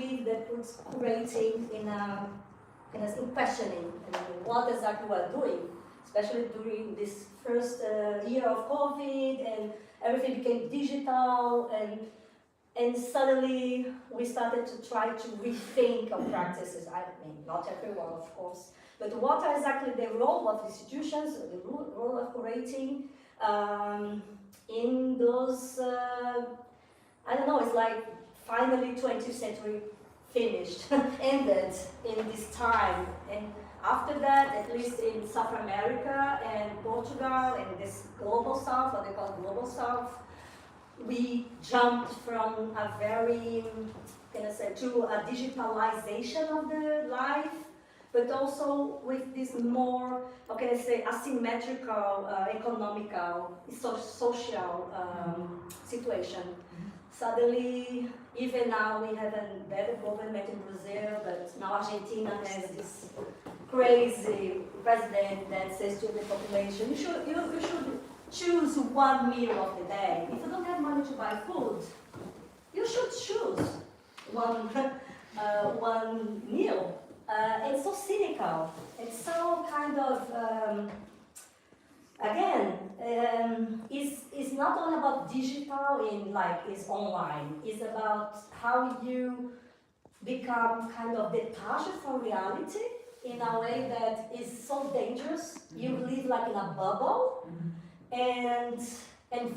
believe that puts curating in questioning what exactly we're doing, especially during this first year of COVID, and everything became digital, and suddenly we started to try to rethink our practices. I mean, not everyone, of course, but what are exactly the role of institutions, the role of curating in those, I don't know, it's like finally 20th century finished, ended in this time. And after that, at least in South America and Portugal and this global south, what they call global south, we jumped from a very, to a digitalization of the life, but also with this more, how can I say, asymmetrical, economical, social situation. Suddenly, even now we have a better government in Brazil, but now Argentina has this crazy president that says to the population, you should choose one meal of the day. If you don't have money to buy food, you should choose one meal. It's so cynical. It's so kind of, it's not only about digital it's online. It's about how you become kind of detached from reality in a way that is so dangerous. You live like in a bubble, and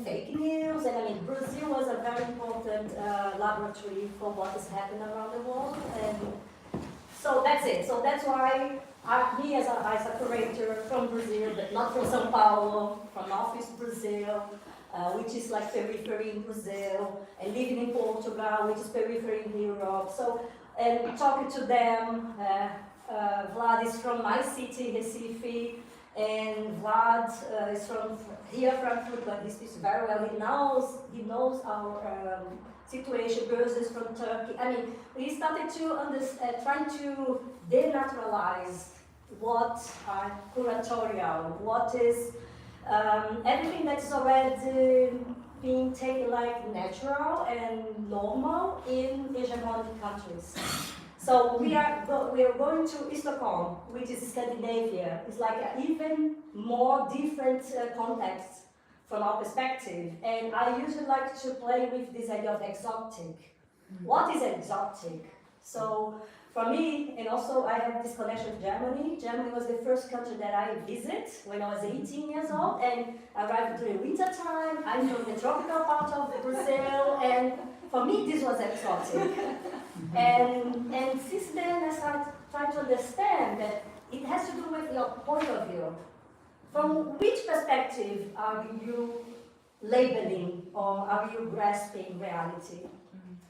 fake news. And I mean, Brazil was a very important laboratory for what is happening around the world. And so that's it. So that's why me as a curator from Brazil, but not from São Paulo, from Northeast Brazil, which is like periphery in Brazil, and living in Portugal, which is periphery in Europe. So, and talking to them, Vlad is from my city, Recife, and Vlad is from here, Frannkfurt, but he speaks very well. He knows our situation. Girls is from Turkey. I mean, we started to trying to denaturalize what are curatorial, what is everything that is already being taken like natural and normal in hegemonic countries. So we are going to Stockholm, which is Scandinavia. It's like an even more different context from our perspective. And I usually like to play with this idea of exotic. What is exotic? So for me, and also I have this connection with Germany. Germany was the first country that I visited when I was 18 years old, and I arrived during winter time. I'm from the tropical part of Brazil, and for me this was exotic. And since then I started trying to understand that it has to do with your point of view. From which perspective are you labeling or are you grasping reality?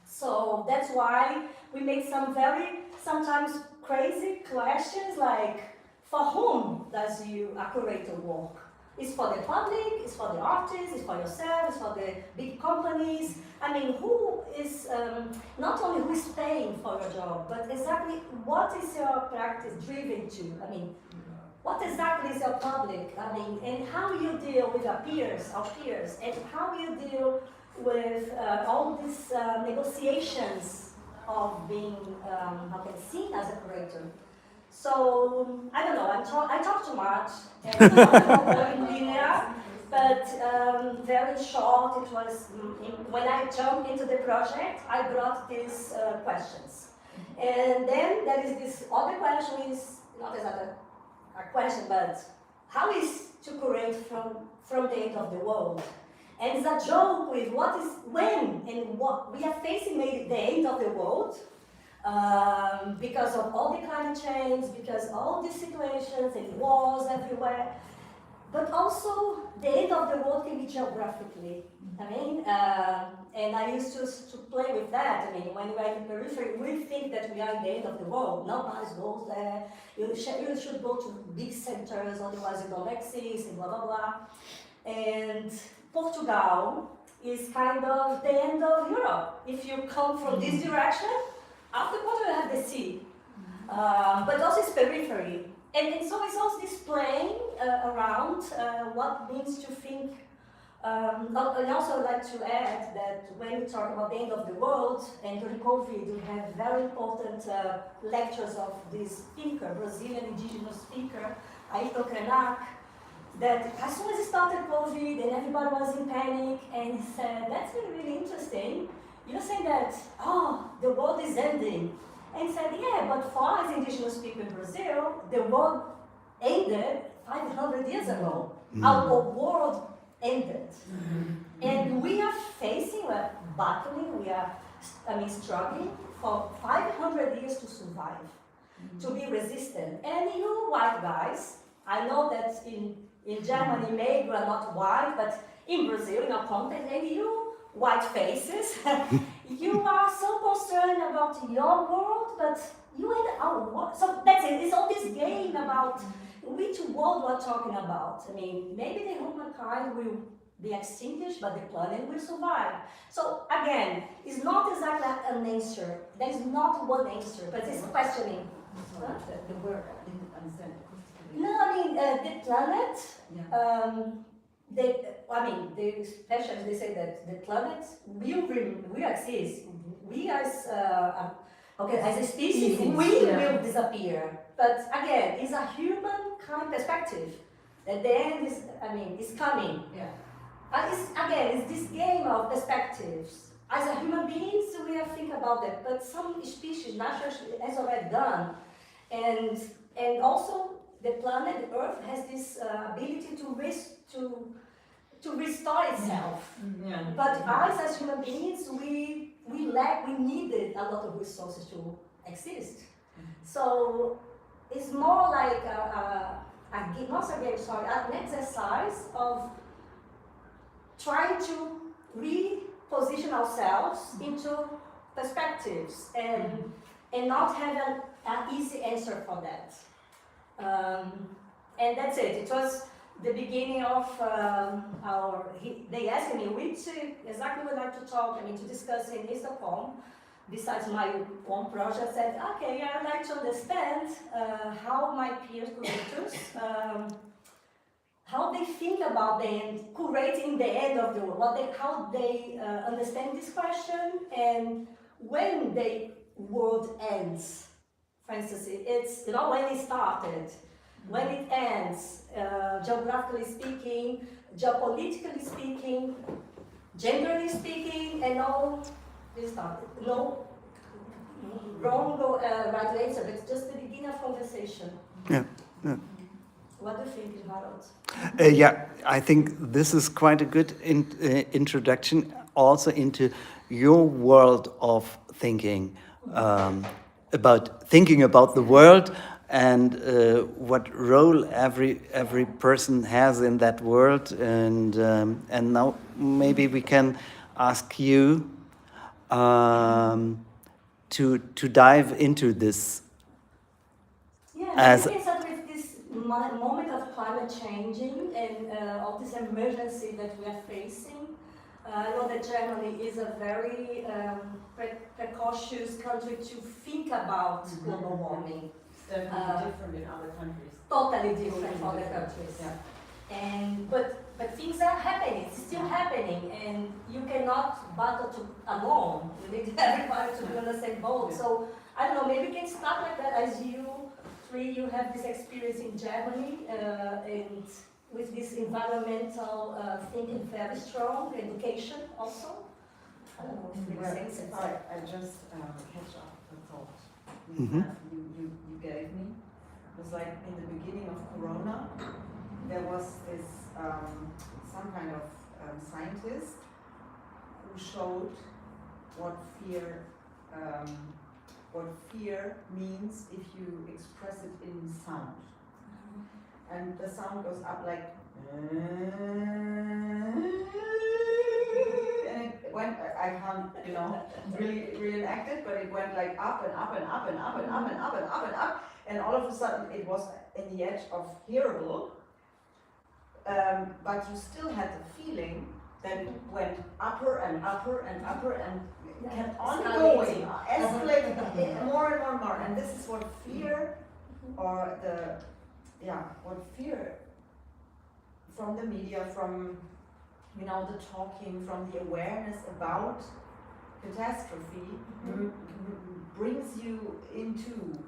So that's why we make some very, sometimes crazy questions like, for whom does a curator work? It's for the public, it's for the artists, it's for yourself, it's for the big companies. I mean, who is, not only who is paying for your job, but exactly what is your practice driven to? I mean, what exactly is your public? I mean, and how you deal with our peers, and how you deal with all these negotiations of being seen as a curator. So, I don't know, I talk too much, and not very linear, but very short. It was, when I jumped into the project, I brought these questions. And then there is this other question, is not exactly a question, but how is to curate from the end of the world? And it's a joke with when and what we are facing maybe the end of the world, because of all the climate change, because all these situations and wars everywhere, but also the end of the world can be geographically. I mean, and I used to play with that. I mean, when we are in the periphery, we think that we are in the end of the world. Nobody goes there. You should go to big centers, otherwise you don't exist, and blah, blah, blah. And Portugal is kind of the end of Europe. If you come from this direction, after Portugal you have the sea, but also it's periphery. And so it's also this playing around what means to think I also like to add that when we talk about the end of the world and during COVID, we have very important lectures of this thinker, Brazilian indigenous thinker, Ayrton Krenak, that as soon as it started COVID and everybody was in panic, and he said, that's really interesting. You're saying that, oh, the world is ending. And he said, yeah, but for us indigenous people in Brazil, the world ended 500 years ago. Our world ended. And we are facing, we're battling, we are, struggling for 500 years to survive, to be resistant. And you white guys, I know that in Germany, maybe we are not white, but in Brazil, in our context, and you white faces, you are so concerned about your world, but you and our world. So that's it, it's all this game about which world we're talking about. I mean, maybe the humankind will be extinguished, but the planet will survive. So again, it's not exactly an answer. There is not one answer, but it's questioning. The word, I didn't understand. No, I mean, the planet, the specialists, they say that the planet will exist. We as a species, will disappear. But again, it's a humankind perspective. That the end is coming. Yeah. It's this game of perspectives. As a human beings, we have to think about that. But some species, nature has already done. And also, the planet, the Earth, has this ability to restore itself. Yeah. But us as human beings, we needed a lot of resources to exist. So it's more like an exercise of trying to reposition ourselves into perspectives and not have an easy answer for that. And that's it. It was the beginning of they asked me which exactly would like to talk, to discuss in Lissabon, besides my own project. I said, okay, I'd like to understand how my peers, curators, how they think about the end, curating the end of the world, how they understand this question, and when the world ends. For instance, it's when it started, when it ends, geographically speaking, geopolitically speaking, generally speaking, and all this stuff. No wrong or right answer, but it's just the beginning of conversation. Yeah. What do you think, Harold? I think this is quite a good introduction also into your world of thinking. About thinking about the world and what role every person has in that world, and now maybe we can ask you to dive into this. Yeah, as I think that with this moment of climate changing and all this emergency that we are facing. I know that Germany is a very precautious country to think about global warming. It's definitely different in other countries. Totally different from other countries. Yeah. But things are happening, it's still happening, and you cannot battle alone. You need everybody to be on the same boat. So I don't know, maybe we can start like that as you three, you have this experience in Germany and with this environmental thinking very strong, education also. I don't know if it makes sense. I just catch up the thought you gave me. It was like in the beginning of Corona, there was this some kind of scientist who showed what fear means if you express it in sound. And the sound goes up like, and it went, I can't, really reenact it, but it went like up and up and up and up and up and up and up and up, and all of a sudden it was in the edge of hearable, but you still had the feeling that it went upper and upper and upper and kept on going, escalating more and more and more, and this is what fear, or what fear from the media, from you know, the talking from the awareness about catastrophe brings you into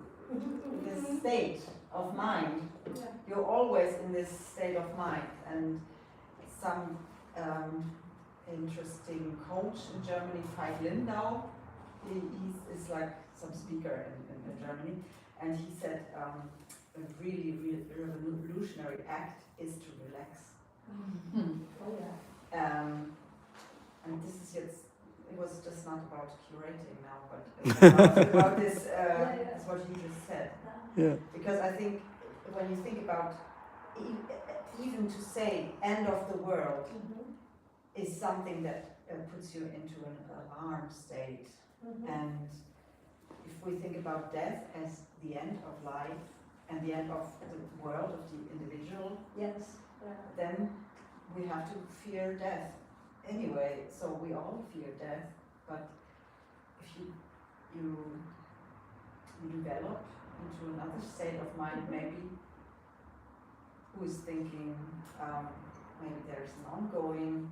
this state of mind. Yeah. You're always in this state of mind, and some interesting coach in Germany, Veit Lindau, he's like some speaker in Germany, and he said a really revolutionary act is to relax. Oh yeah. And this is just, it was just not about curating now, but about this, is what you just said. Yeah. Because I think when you think about even to say end of the world is something that puts you into an alarm state. And if we think about death as the end of life and the end of the world, of the individual, Yes. then we have to fear death anyway. So we all fear death, but if you develop into another state of mind, maybe who is thinking maybe there's an ongoing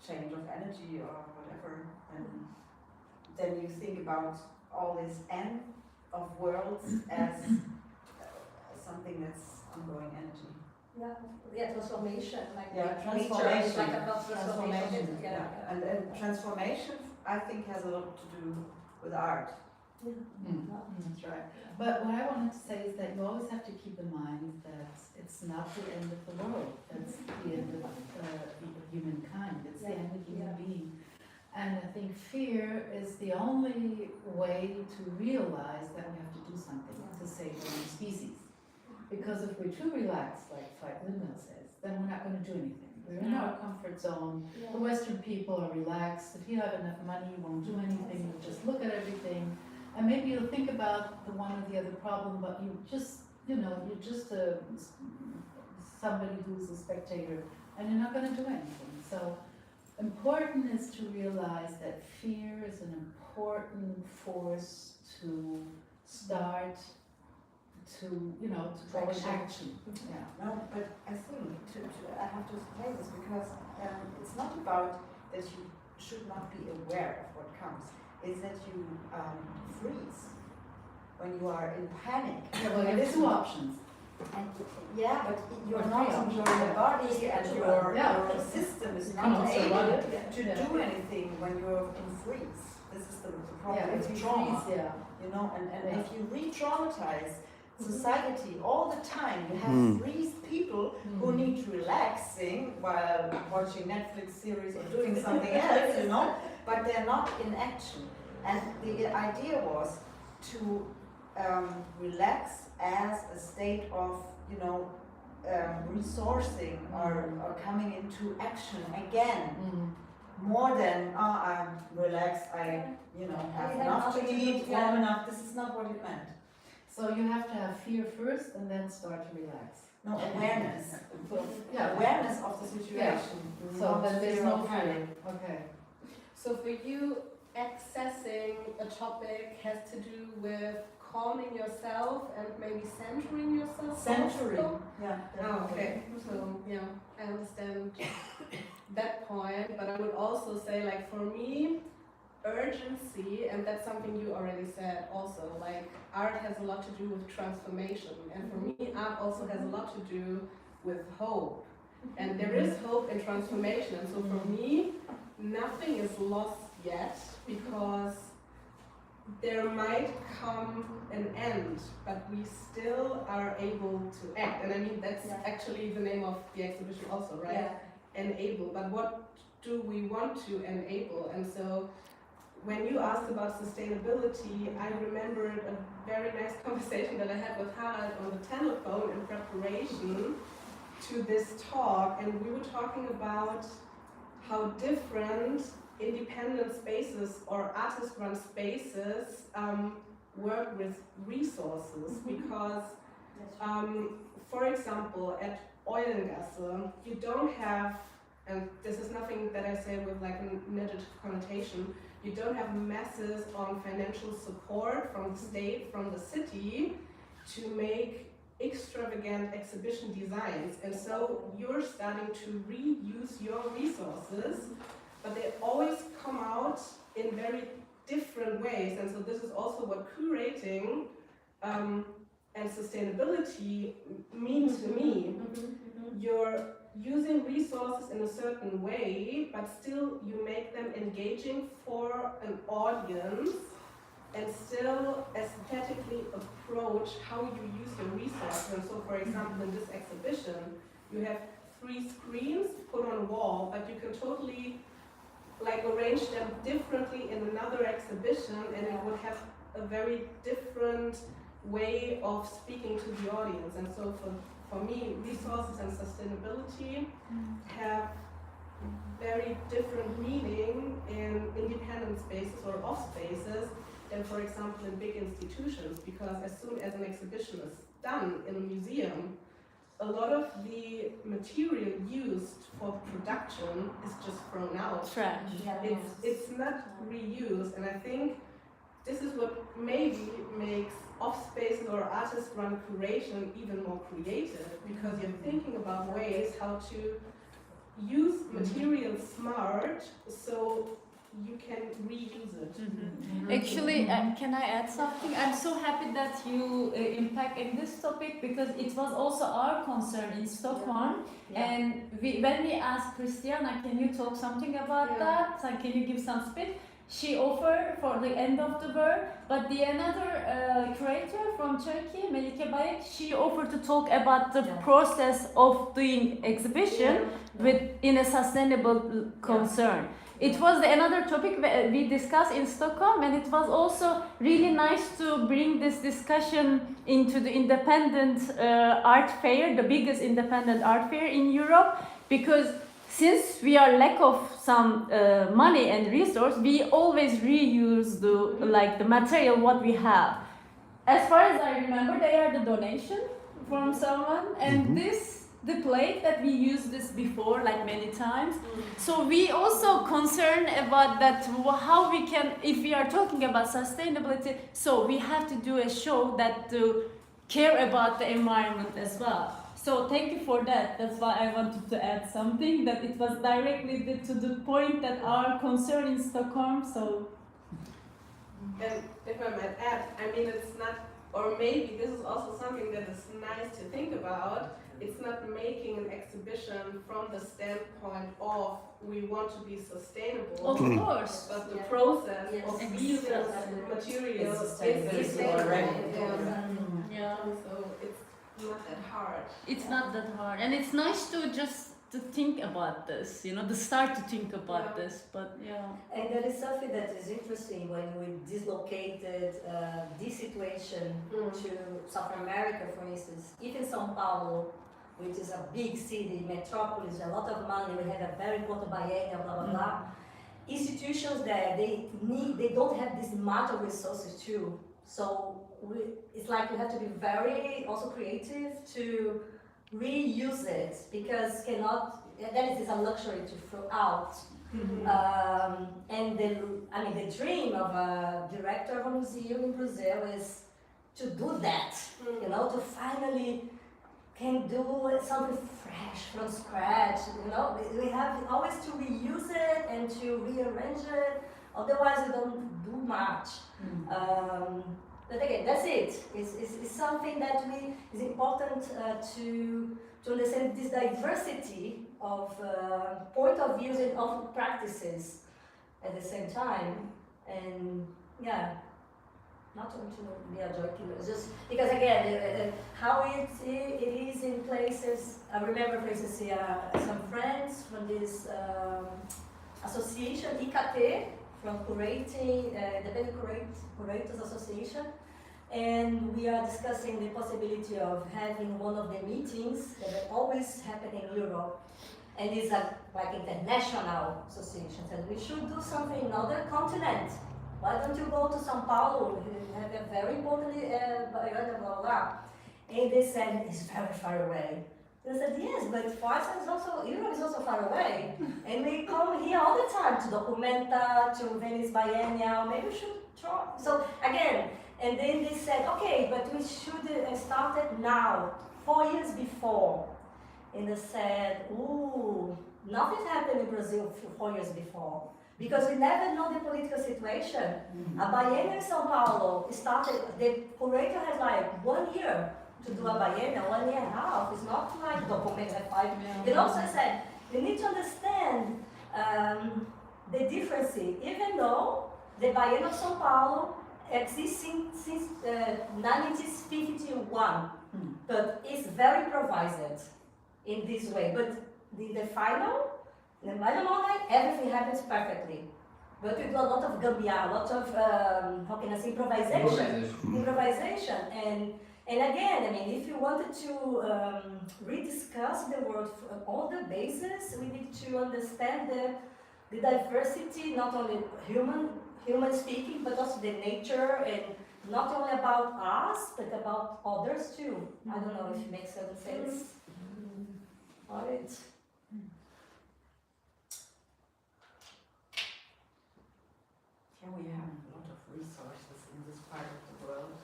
change of energy or whatever, and then you think about all this end of worlds as something that's ongoing energy. Yeah, transformation, like transformation. It's like about transformation. Yeah. And transformation, I think, has a lot to do with art. That's right. But what I wanted to say is that you always have to keep in mind that it's not the end of the world. That's the end of humankind. It's the end of human being. And I think fear is the only way to realize that we have to do something to save our own species. Because if we're too relaxed, like Veit Lindau says, then we're not going to do anything. We're in our comfort zone. The Western people are relaxed. If you have enough money, you won't do anything. You'll just look at everything. And maybe you'll think about the one or the other problem, but you just, you're just somebody who's a spectator, and you're not going to do anything. So important is to realize that fear is an important force to start to go in action. Yeah. No, but I think I have to say this because it's not about that you should not be aware of what comes. It's that you freeze when you are in panic. Yeah, well, there's two options. And but you're Or not three your options. body and your system is not also able run to do anything when you're in freeze. This is the problem. Yeah, It's if you trauma. freeze, And if you re-traumatize society all the time, you have freeze people who need relaxing while watching Netflix series or doing something else, but they're not in action. And the idea was to relax as a state of, resourcing or coming into action again. More than, I'm relaxed, I have enough to eat, warm enough. This is not what it meant. So you have to have fear first and then start to relax. No, awareness. Yeah. Awareness of the situation. So then there's no fear. Okay. So for you, accessing a topic has to do with calming yourself and maybe centering yourself? Centering. also? Yeah. Oh, okay. So, yeah, I understand that point, but I would also say, like, for me, urgency, and that's something you already said also, like, art has a lot to do with transformation, and for me, art also has a lot to do with hope. And there is hope in transformation, and so for me, nothing is lost yet, because there might come an end, but we still are able to act. And I mean, that's actually the name of the exhibition also, right? Yeah. Enable. But what do we want to enable? And so when you asked about sustainability, I remembered a very nice conversation that I had with Harald on the telephone in preparation to this talk. And we were talking about how different independent spaces or artist-run spaces work with resources, because, for example, at Weingärtner, you don't have, and this is nothing that I say with like a negative connotation, you don't have masses on financial support from the state, from the city, to make extravagant exhibition designs, and so you're starting to reuse your resources, but they always come out in very different ways. And so this is also what curating and sustainability mean to me. You're using resources in a certain way, but still you make them engaging for an audience, and still aesthetically approach how you use your resources. And so, for example, in this exhibition, you have 3 screens put on a wall, but you can totally like arrange them differently in another exhibition, and it would have a very different way of speaking to the audience. And so for me, resources and sustainability have very different meaning in independent spaces or off spaces than, for example, in big institutions, because as soon as an exhibition is done in a museum, a lot of the material used for production is just thrown out. Trash. It's not reused, and I think this is what maybe makes off-spaces or artist-run curation even more creative, because you're thinking about ways how to use material smart so you can reuse it. Actually, can I add something? I'm so happy that you impact in this topic, because it was also our concern in Stockholm. And when we asked Cristiana, can you talk something about that? And can you give some speech? She offered for the end of the world, but the another curator from Turkey, Melike Bayek, she offered to talk about the process of doing exhibition in a sustainable concern. It was another topic we discussed in Stockholm, and it was also really nice to bring this discussion into the independent art fair, the biggest independent art fair in Europe, because since we are lack of some money and resource, we always reuse the material what we have. As far as I remember, they are the donation from someone, and the plate that we used this before like many times. So we also concerned about that, how we can, if we are talking about sustainability, so we have to do a show that to care about the environment as well. So thank you for that. That's why I wanted to add something, that it was directly to the point that our concern in Stockholm. So, and if I might add, I mean, it's not, or maybe this is also something that is nice to think about. It's not making an exhibition from the standpoint of we want to be sustainable. of course. But the process of using material is sustainable. Yeah. So it's not that hard. It's not that hard, and it's nice to just to think about this, to start to think about this. But And there is something that is interesting when we dislocated this situation to South America, for instance. Even São Paulo, which is a big city, metropolis, a lot of money, we have a very important biennial, blah, blah, blah. Institutions there, they don't have this much of resources too. So it's like you have to be very also creative to reuse it, because that is a luxury to throw out. And the dream of a director of a museum in Brazil is to do that, to finally can do something fresh from scratch. We have always to reuse it and to rearrange it, otherwise we don't do much. But again, that's it. It's something that is important to understand this diversity of point of views and of practices at the same time. And not to be a joy killer, just because again, how it is in places. I remember, for instance, some friends from this association, IKT, from curating, Independent Curators Association, and we are discussing the possibility of having one of the meetings that are always happening in Europe, and it's like international associations, and we should do something in other continent. Why don't you go to São Paulo? You have a very important blah, blah, blah. And they said it's very far away. They said, yes, but for us it's also, Europe is also far away. And we come here all the time to Documenta, to Venice Biennial, maybe we should try. So again, and then they said, okay, but we should start it now, 4 years before. And they said, ooh, nothing happened in Brazil 4 years before. Because we never know the political situation. A biennial in São Paulo started, the curator has like 1 year to do a biennial, 1 year and a half. It's not like Documenta 5. It also said, you need to understand the difference, even though the biennial of São Paulo exists since 1951, but it's very improvised in this way. But in the final moment, everything happens perfectly. But we do a lot of gambia, a lot of, how can I say, improvisation. And again, I mean, if you wanted to rediscuss the world on all the bases, we need to understand the diversity, not only human speaking, but also the nature, and not only about us, but about others too. I don't know if it makes sense. All right. Yeah, we have a lot of resources in this part of the world,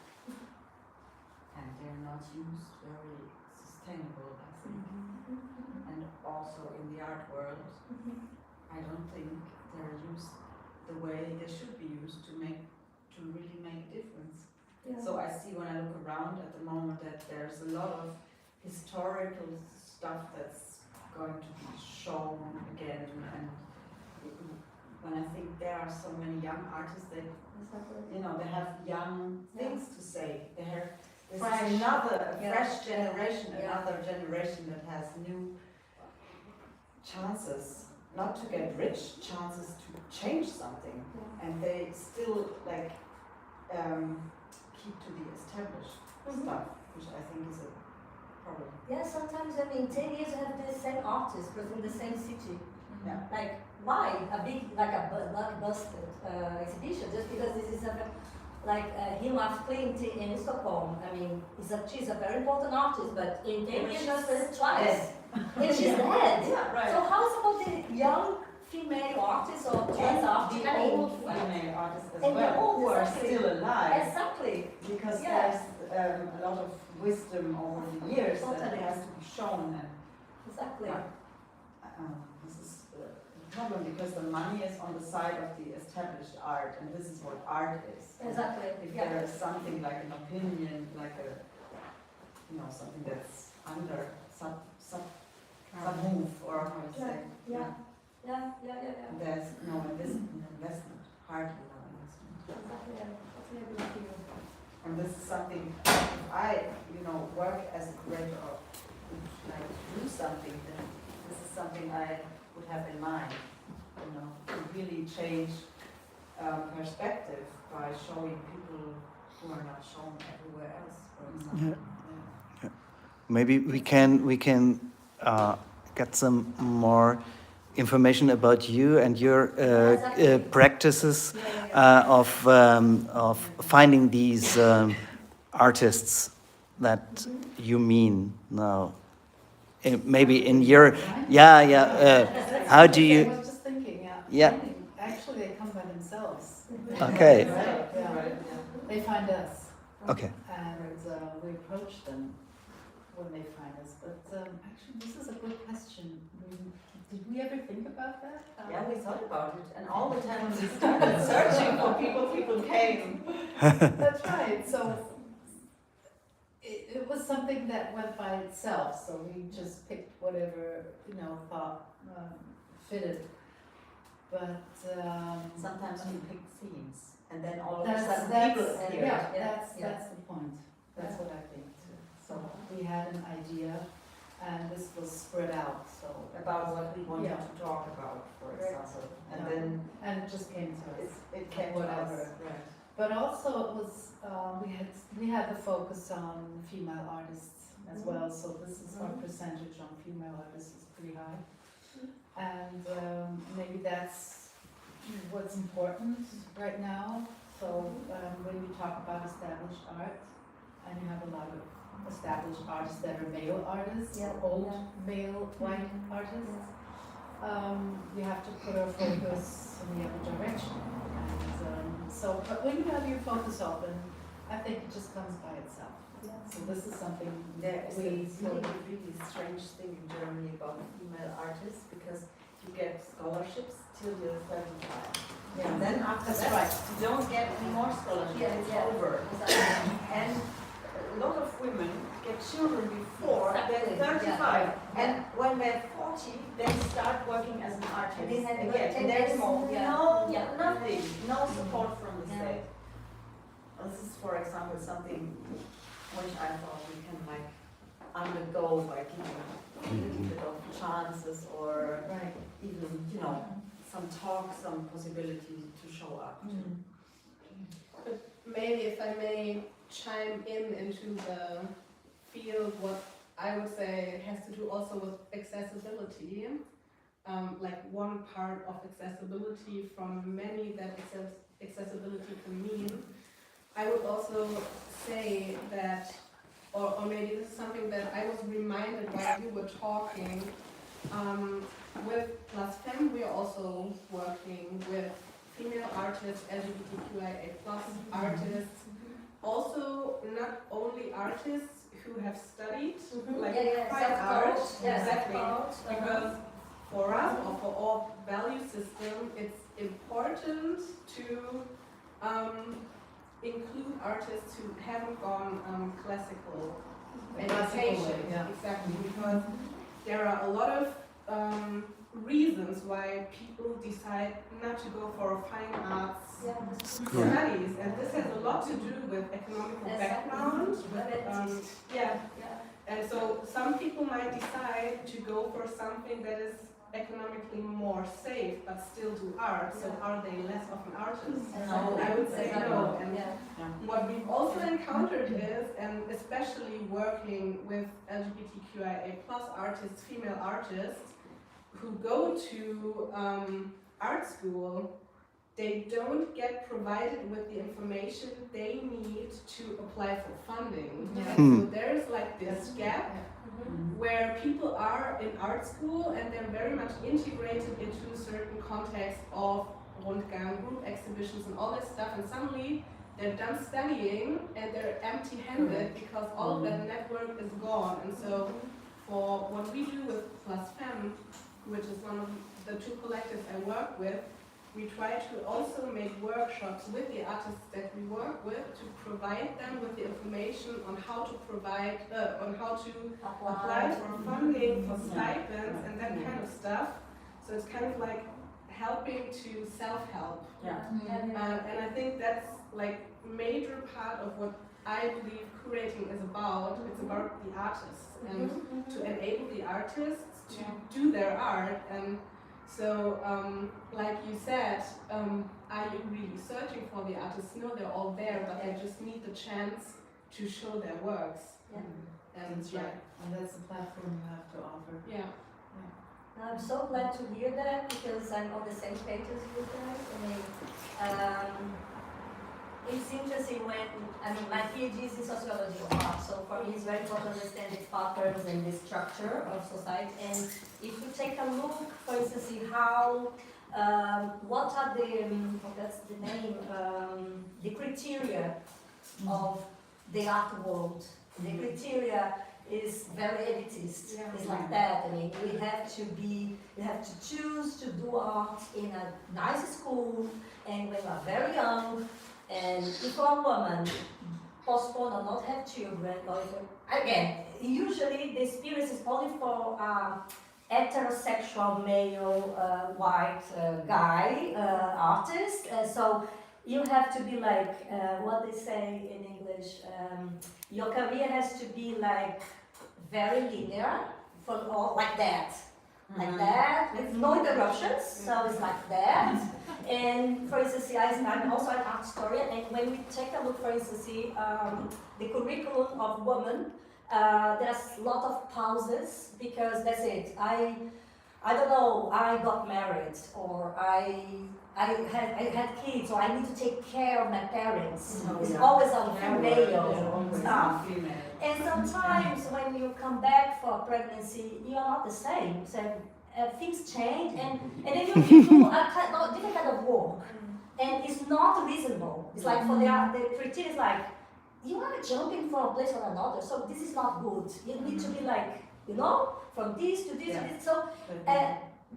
and they're not used very sustainable, I think. And also in the art world, I don't think they're used the way they should be used to really make a difference. Yeah. So I see when I look around at the moment that there's a lot of historical stuff that's going to be shown again, and when I think there are so many young artists that, you know, they have young things to say. They have this is another fresh generation, another generation that has new chances, not to get rich, chances to change something, and they still like keep to the established stuff, which I think is a problem. Yeah, sometimes, I mean, 10 years you have the same artist, but in the same city. Yeah. Like, why? A big, like a blockbuster exhibition, just because this is like him of Clint in Stockholm. I mean, she's a very important artist, but in 10 years she was presented twice. And she's dead. Yeah, right. So how is about the young female artists or trans artists? The old female artists as and the well, old, who are exactly. still alive. Exactly. Because Yeah. there's a lot of wisdom over the years that Totally. has to be shown, and Exactly. this is the problem, because the money is on the side of the established art, and this is what art is. Exactly. If Yeah. there is something like an opinion, like something that's under sub move, or how to say, Yeah. there's no investment, hardly no investment. Exactly. Yeah. Totally agree with you. And this is something, if I, work as a curator or like do something, then this is something I would have in mind, to really change perspective by showing people who are not shown everywhere else, for example. Yeah. Maybe we can get some more information about you and your practices of finding these artists that you mean now. Maybe in your how do I you? was just thinking, Yeah. Actually, they come by themselves. Okay. Right, yeah. They find us. Okay. And we approach them when they find us. But actually, this is a good question. Did we ever think about that? Yeah, we thought about it, and all the time we started searching for people came. That's right. So it was something that went by itself. So we just picked whatever thought fitted. But Sometimes we pick themes, and then all of a that's sudden people appear. that's the point. That's what I think too. So we had an idea, and this was spread out. So About what we wanted to talk about, for example, and then and it just came to us. it came to Whatever. us. Right. But also it was we had the focus on female artists as well. So this is our percentage on female artists is pretty high, and maybe that's what's important right now. So when we talk about established art, and you have a lot of established artists that are male artists, Yeah, old yeah. male white artists. You have to put our focus in the other direction. And so, but when you have your focus open, I think it just comes by itself. Yeah. So this is something There is a we really strange thing in Germany about female artists because you get scholarships till you're 35. And then after That's that, right. you don't get any more scholarships. Yeah, It's yeah. over. And a lot of women get children before Exactly, they're 35. yeah. And when they're 40, they start working as an artist They have again. no And there's technical, yeah. no, Yeah. nothing, no support from the Yeah. state. This is, for example, something which I thought we can like undergo by giving a little bit of chances or right. even, you know, some talk, some possibility to show up. But maybe if I may chime in into the field, what I would say has to do also with accessibility. Like one part of accessibility from many that accessibility can mean. I would also say that, or maybe this is something that I was reminded while you were talking. With Plus Femme, we are also working with female artists, LGBTQIA+ artists, also not only artists who have studied like fine art, exactly, because for us or for our value system, it's important to include artists who haven't gone classical education, yeah. exactly, because there are a lot of reasons why people decide not to go for fine arts studies, and this has a lot to do with economical background, with, and so some people might decide to go for something that is economically more safe but still do art, so are they less of an artist? No, I would say no. And Yeah. what we've also encountered is, and especially working with LGBTQIA+ artists, female artists, who go to art school, they don't get provided with the information they need to apply for funding. Yeah. And so there's like this gap where people are in art school and they're very much integrated into a certain context of Rundgang, group exhibitions and all this stuff, and suddenly they're done studying and they're empty-handed because all of that network is gone. And so for what we do with Plus Femme, which is one of the two collectives I work with, we try to also make workshops with the artists that we work with to provide them with the information on how to provide, on how to apply for funding, for stipends and that kind of stuff. So it's kind of like helping to self-help. And I think that's like major part of what I believe curating is about. It's about the artists and to enable the artists to do their art. And so, like you said, are you really searching for the artists? No, they're all there, but they just need the chance to show their works. And That's right. And that's the platform you have to offer. Yeah. I'm so glad to hear that because I'm on the same page as you guys. I mean, it's interesting when, I mean, my PhD is in sociology of art, so for me it's very important to understand the patterns and the structure of society. And if you take a look, for instance, see how, what are the, that's the name, the criteria of the art world. The criteria is very elitist. It's like that. I mean, we have to choose to do art in a nice school and when we are very young. And if you're a woman, postpone or not have children, or if again, usually the experience is only for heterosexual male white guy artist. So you have to be like what they say in English. Your career has to be like very linear, from all like that. Like that, with no interruptions, so it's like that. And for instance, I'm also an art historian, and when we take a look, for instance, the curriculum of women, there's a lot of pauses because that's it. I don't know, I got married, or I I had kids, so I need to take care of my parents. Oh, It's yeah. always on Yeah, female always stuff. female. And sometimes when you come back for pregnancy, you are not the same. So things change, and then you do different kind of work, and it's not reasonable. It's like for the critique is like, you are jumping from a place or another, so this is not good. You need to be like, you know, from this to this to this. So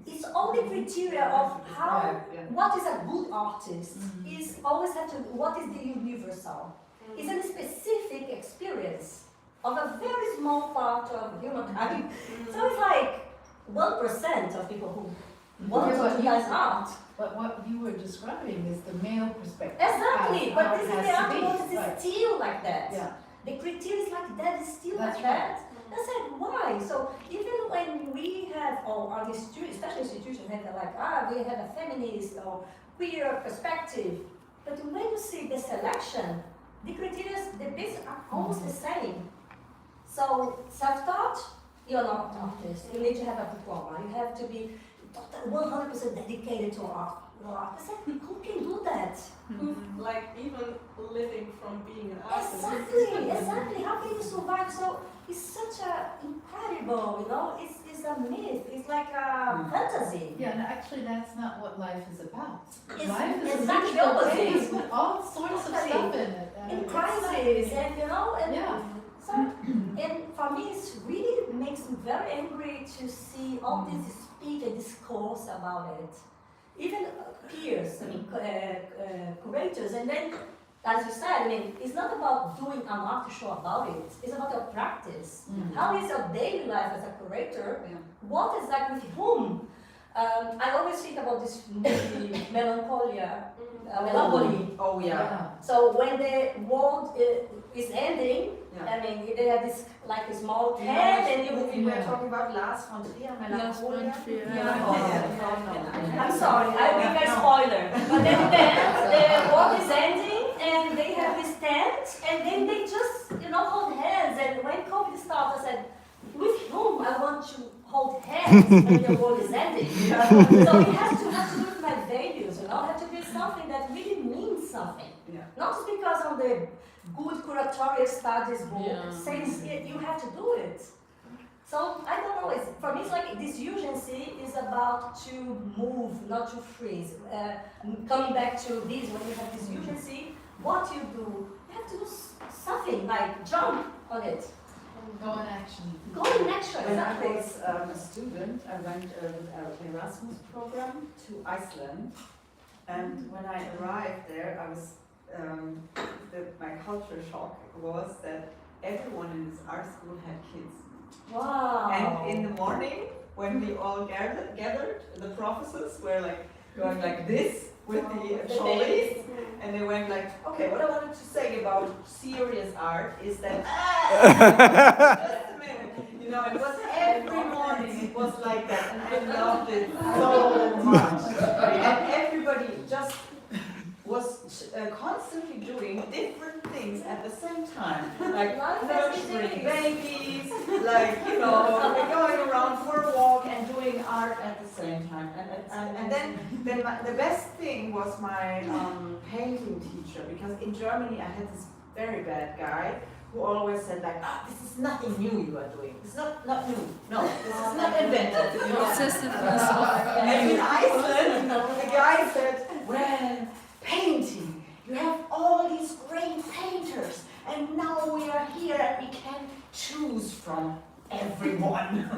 it's only criteria of how, what is a good artist, is always have to, what is the universal? It's a specific experience of a very small part of humankind. So it's like 1% of people who want to utilize art. But what you were describing is the male perspective. Exactly, how but art this is has the to art be. world is Right. still like that. Yeah. The criteria is like that, is still That's like that. I said, why? So even when we have, or our especially institutions have like, we have a feminist or queer perspective, but when you see the selection, the criteria, the basic are almost the same. So self-taught, you're not an artist. You need to have a diploma. You have to be 100% dedicated to art. I said, who can do that? Like even living from being an artist. Exactly. How can you survive? So it's such a incredible, you know, it's a myth. It's like a fantasy. Yeah, and actually that's not what life is about. It's Life is exactly a opposite. place with all sorts of Totally. stuff in it. In it's crisis, like- and you know, and Yeah. so, and for me, it's really makes me very angry to see all this speech and discourse about it. Even peers, I mean, curators, and then, as you said, I mean, it's not about doing an art show about it. It's about your practice. How is your daily life as a curator? What is that with whom? I always think about this movie, Melancholia, Melancholy. Oh yeah. So when the world is ending, I mean, they have this like a small Do you know tent, which and you. movie we're talking about? Last von Trier, Melancholia? I'm sorry, I will make a spoiler. But then the world is ending, and they have this tent, and then they just, you know, hold hands. And when COVID started, I said, with whom I want to hold hands when the world is ending? So it has to do with my values, you know, it has to be something that really means something. Not just because of the good curatorial studies book says you have to do it. So I don't know. For me, it's like this urgency is about to move, not to freeze. Coming back to this, when you have this urgency, what you do, you have to do something like jump on it. Go in action. Go in action. When I Exactly. was a student, I went with an Erasmus program to Iceland, and when I arrived there, I was my culture shock was that everyone in this art school had kids. Wow. And in the morning, when we all gathered, the professors were like going like this with the trolleys, and they went like, okay, what I wanted to say about serious art is that, just a minute, you know, it was every morning, it was like that, and I loved it so much. And everybody just was constantly doing different things at the same time, like nurturing babies, like, you know, going around for a walk and doing art at the same time. And then the best thing was my painting teacher, because in Germany I had this very bad guy who always said like, this is nothing new you are doing. It's not new. No, this is not invented. You know? And in Iceland, the guy said, well, painting. You have all these great painters, and now we are here and we can choose from everyone.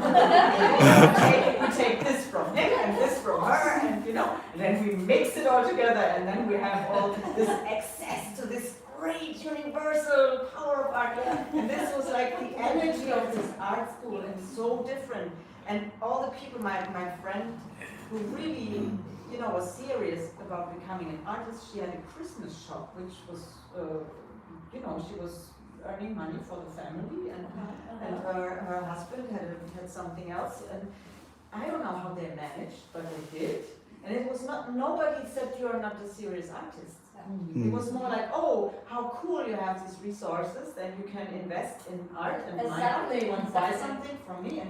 we take this from him and this from her, and you know, and then we mix it all together, and then we have all this access to this great universal power of art. And this was like the energy of this art school, and so different. And all the people, my friend, who really, you know, was serious about becoming an artist. She had a Christmas shop, which was, you know, she was earning money for the family, and her husband had something else, and I don't know how they managed, but they did. And it was not, nobody said you are not a serious artist. It was more like, oh, how cool you have these resources, then you can invest in art and my art. You want to buy something from me,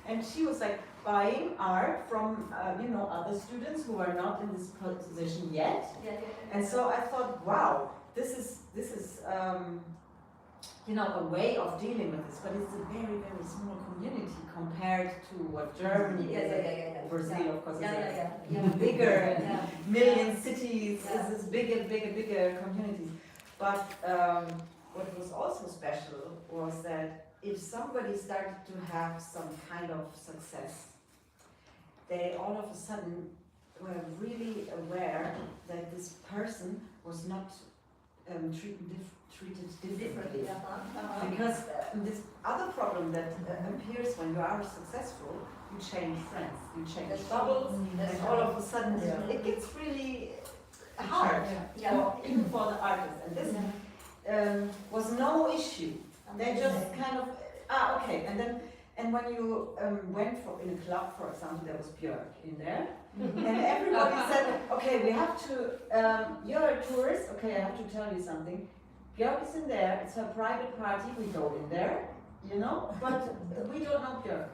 and she was like, buying art from other students who are not in this position yet. And so I thought, wow, this is a way of dealing with this, but it's a very, very small community compared to what Germany is. Brazil, of course, is bigger, million cities, is this bigger communities. But what was also special was that if somebody started to have some kind of success, they all of a sudden were really aware that this person was not treated differently. Because this other problem that appears when you are successful, you change friends, you change bubbles, and all of a sudden it gets really hard, even for the artists. And this was no issue. They just kind of, okay. And when you went in a club, for example, there was Björk in there, and everybody said, okay, we have to, you're a tourist, okay, I have to tell you something. Björk is in there, it's her private party, we go in there, but we don't know Björk.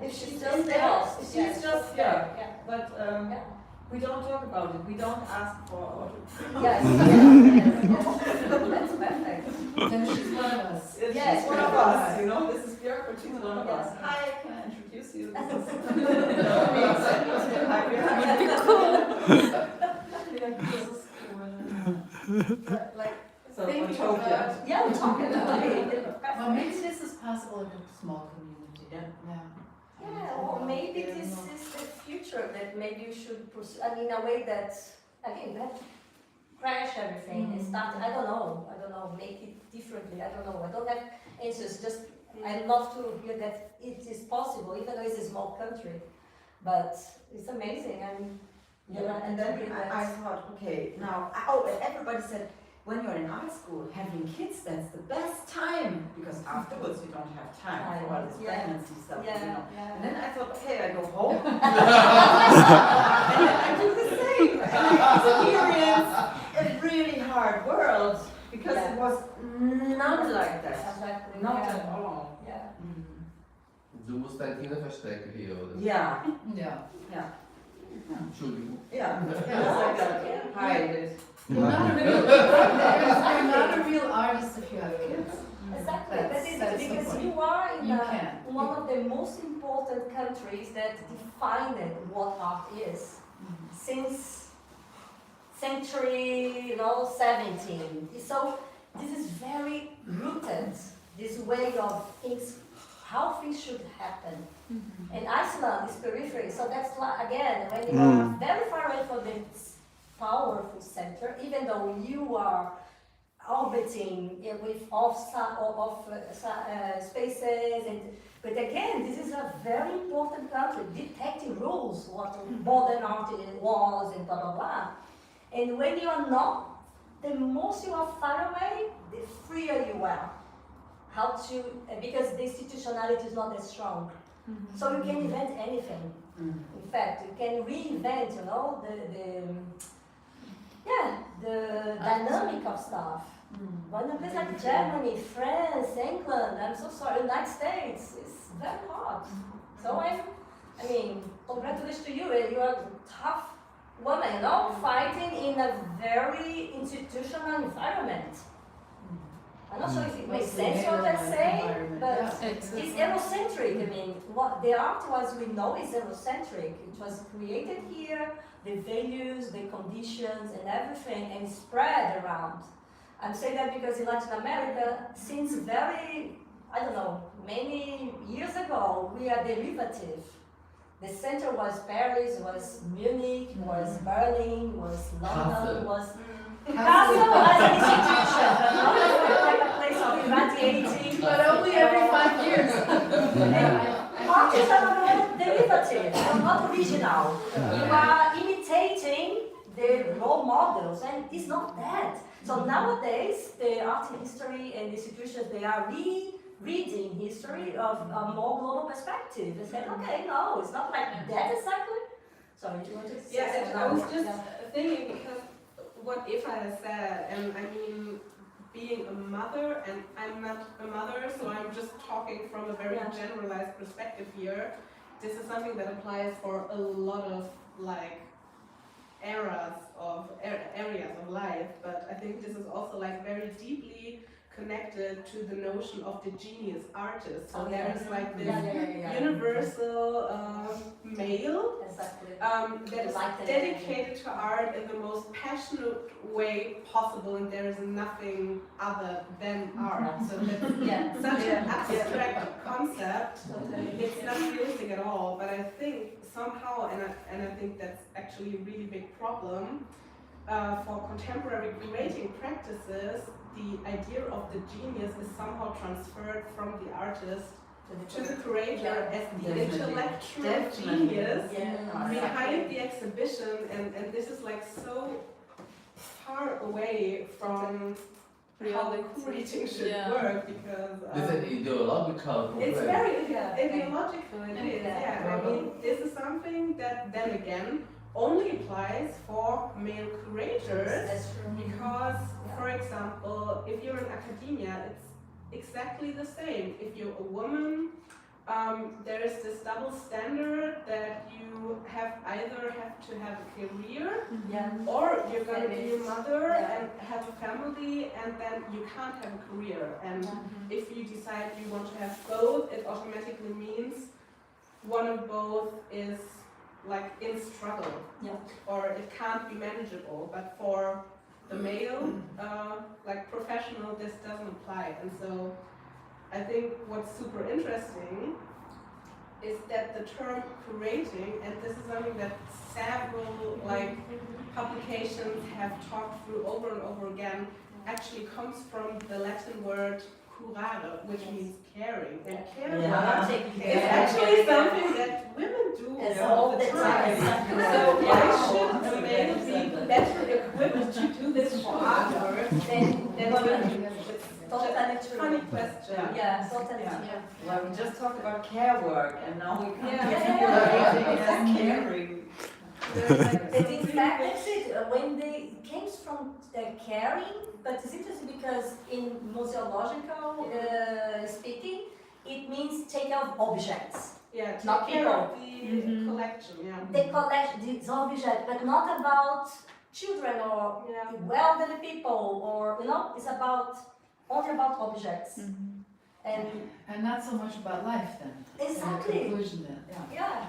If she's just there, she's just there. But we don't talk about it, we don't ask for That's perfect. Then she's one of us. She's one of us, this is Björk, but she's one of us. Hi, can I introduce you? So utopia. We're talking about it. Well, maybe this is possible in a small community. Or maybe this is the future that maybe you should pursue. I mean, a way that, again, that crash everything and start, I don't know, make it differently, I don't know. I don't have answers, just I love to hear that it is possible, even though it's a small country. But it's amazing. And then I thought, okay, now, and everybody said, when you're in art school, having kids, that's the best time, because afterwards you don't have time for all this pregnancy stuff, And then I thought, okay, I go home, and then I do the same, and I experience a really hard world, because it was not like that, not at all. Du musst dein Kinder verstecken hier, oder? Yeah. Entschuldigung. Yeah. Like that. Hide it. You're not a real artist if you have kids. Exactly, That's that is because you are in one can. of the most important countries that defined what art is since century 17. So this is very rooted, this way of things, how things should happen. And Iceland is periphery, so that's again when you are very far away from this powerful center, even though you are orbiting with off spaces, but again, this is a very important country, detecting rules, what modern art was, and blah blah blah. And when you are not, the most you are far away, the freer you are. How to, because the institutionality is not as strong. So you can invent anything. In fact, you can reinvent, the dynamic of stuff. But in a place like Germany, France, England, I'm so sorry, United States, it's very hard. So I mean, congratulations to you. You are a tough woman, fighting in a very institutional environment. I'm not sure if it makes sense what I say, but it's Eurocentric. I mean, what the art was we know is Eurocentric. It was created here, the values, the conditions, and everything, and spread around. I'm saying that because in Latin America, since very, many years ago, we are derivative. The center was Paris, was Munich, was Berlin, was London, was Castle as an institution, like a place of irradiating. But only every 5 years. Artists are not derivative, they are not original. You are imitating the role models, and it's not that. So nowadays, the art history and institutions, they are reading history of a more global perspective. They said, okay, no, it's not like that exactly. Sorry, do you want to say and I was just thinking, because what Eva has said, and I mean, being a mother, and I'm not a mother, so I'm just talking from a very generalized perspective here. this is something that applies for a lot of like areas of life, but I think this is also like very deeply connected to the notion of the genius artist. So there is like this universal male Exactly. that is dedicated to art in the most passionate way possible, and there is nothing other than art. So that's such an abstract concept. It's not realistic at all, but I think somehow, and I think that's actually a really big problem for contemporary curating practices, the idea of the genius is somehow transferred from the artist to the curator as the intellectual genius behind the exhibition, and this is like so far away from how curating should work, because This is ideological. it's very ideological, it is, I mean, this is something that then again only applies for male curators. That's true. Because, for example, if you're in academia, it's exactly the same. If you're a woman, there is this double standard that you either have to have a career, or you're going to be a mother and have a family, and then you can't have a career. And if you decide you want to have both, it automatically means one of both is like in struggle, or it can't be manageable. But for the male, like professional, this doesn't apply. And so I think what's super interesting is that the term curating, and this is something that several like publications have talked through over and over again, actually comes from the Latin word curare, which means caring. And caring is actually something that women do all the time. So why should a male be better equipped to do this for artwork than women? Totally true. Funny question. Yeah, totally true. Well, we just talked about care work, and now we come to Yeah. curating as caring. And in fact, that's it. When they came from caring, but it's interesting because in museological speaking, it means take care of objects. Yeah, take Not care people. of the collection, They collect these objects, but not about children or elderly people, or it's only about objects. And not so much about life then. Exactly. In conclusion then. Yeah.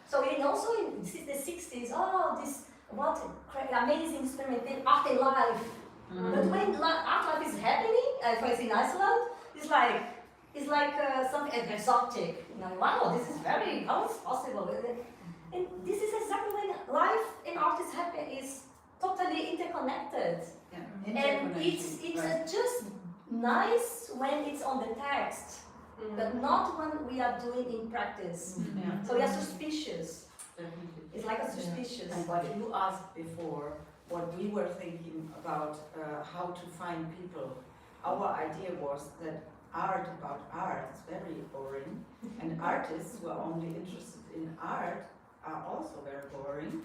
So also in the 60s, what amazing experiment in art and life. But when art life is happening, for instance in Iceland, it's like something exotic. Wow, this is how is possible? And this is exactly when life and art is totally interconnected. And it's just nice when it's on the text, but not when we are doing in practice. So we are suspicious. It's like a suspicious. And what you asked before, what we were thinking about how to find people, our idea was that art about art is very boring, and artists who are only interested in art are also very boring,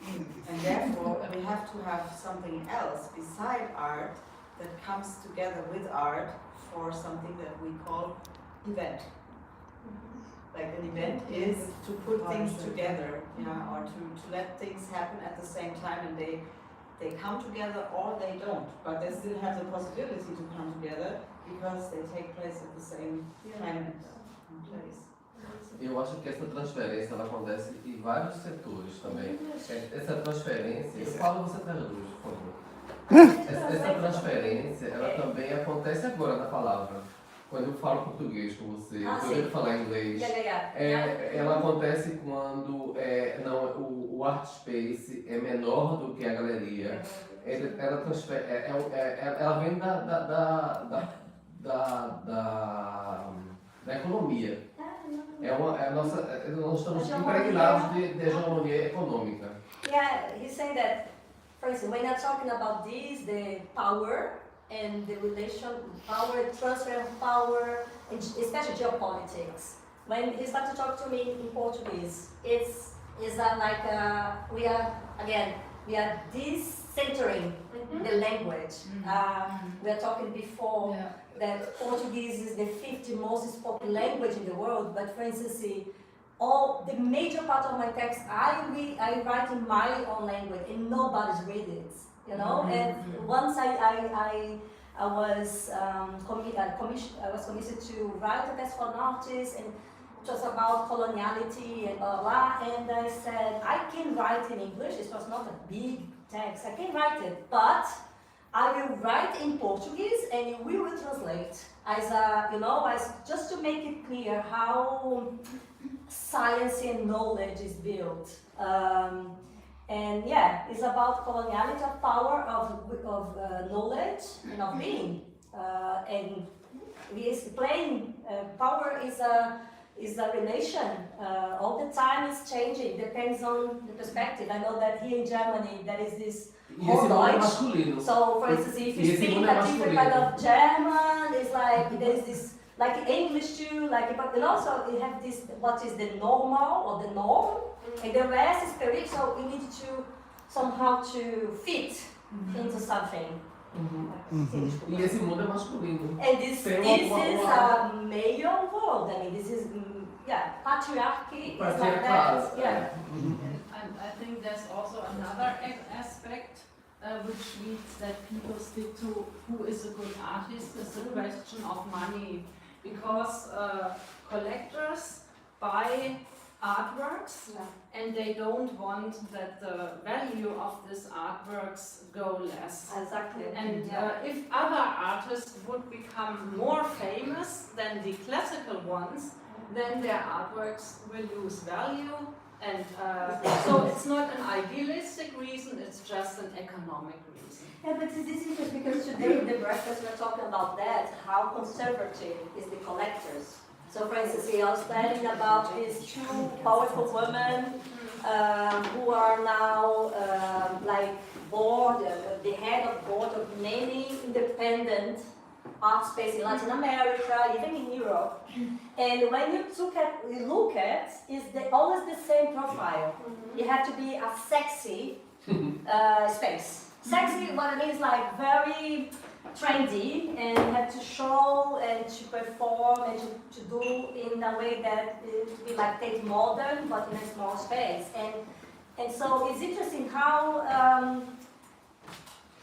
and therefore we have to have something else beside art that comes together with art for something that we call event. Like an event is to put things together, or to let things happen at the same time, and they come together or they don't, but they still have the possibility to come together because they take place at the same time and place. Eu acho que essa transferência ela acontece em vários setores também. Essa transferência, eu falo, você traduz, por favor. Essa transferência, ela também acontece agora na palavra. Quando eu falo português com você, eu tenho que falar inglês. Ela acontece quando o art space é menor do que a galeria. Ela vem da economia. Nós estamos impregnados de hegemonia econômica. Yeah, he's saying that, for instance, when you're talking about this, the power and the relation, power, transfer of power, and especially geopolitics. When he started to talk to me in Portuguese, it's like we are decentering the language. We are talking before that Portuguese is the 50th most spoken language in the world, but for instance, all the major part of my text I write in my own language and nobody's read it, you know. And once I was commissioned to write a text for an artist, and it was about coloniality and blah blah. And I said I can write in English. It was not a big text. I can write it, but I will write in Portuguese and we will translate as a, you know, as just to make it clear how science and knowledge is built. And yeah, it's about coloniality of power, of knowledge and of being. And we explain power is a relation. All the time it's changing, depends on the perspective. I know that here in Germany there is this whole Deutsch. So for instance, if you speak a different kind of German, it's like there's this, like English too, like, but and also you have this, what is the normal or the norm, and the rest is periphery, so we need to somehow to fit into something. E esse mundo é masculino. And this is a male world. I mean, this is patriarchy. Is like that. Yeah. I think there's also another aspect which leads that people stick to who is a good artist is the question of money, because collectors buy artworks and they don't want that the value of these artworks go less. Exactly. And if other artists would become more famous than the classical ones, then their artworks will lose value. And so it's not an idealistic reason, it's just an economic reason. Yeah, but this is interesting because today in the breakfast we're talking about that, how conservative is the collectors. So for instance, I was studying about these two powerful women who are now like board, the head of board of many independent art space in Latin America, even in Europe. And when you look at, is always the same profile. You have to be a sexy space. Sexy, what I mean is like very trendy, and you have to show and to perform and to do in a way that it would be like Tate Modern, but in a small space. And so it's interesting how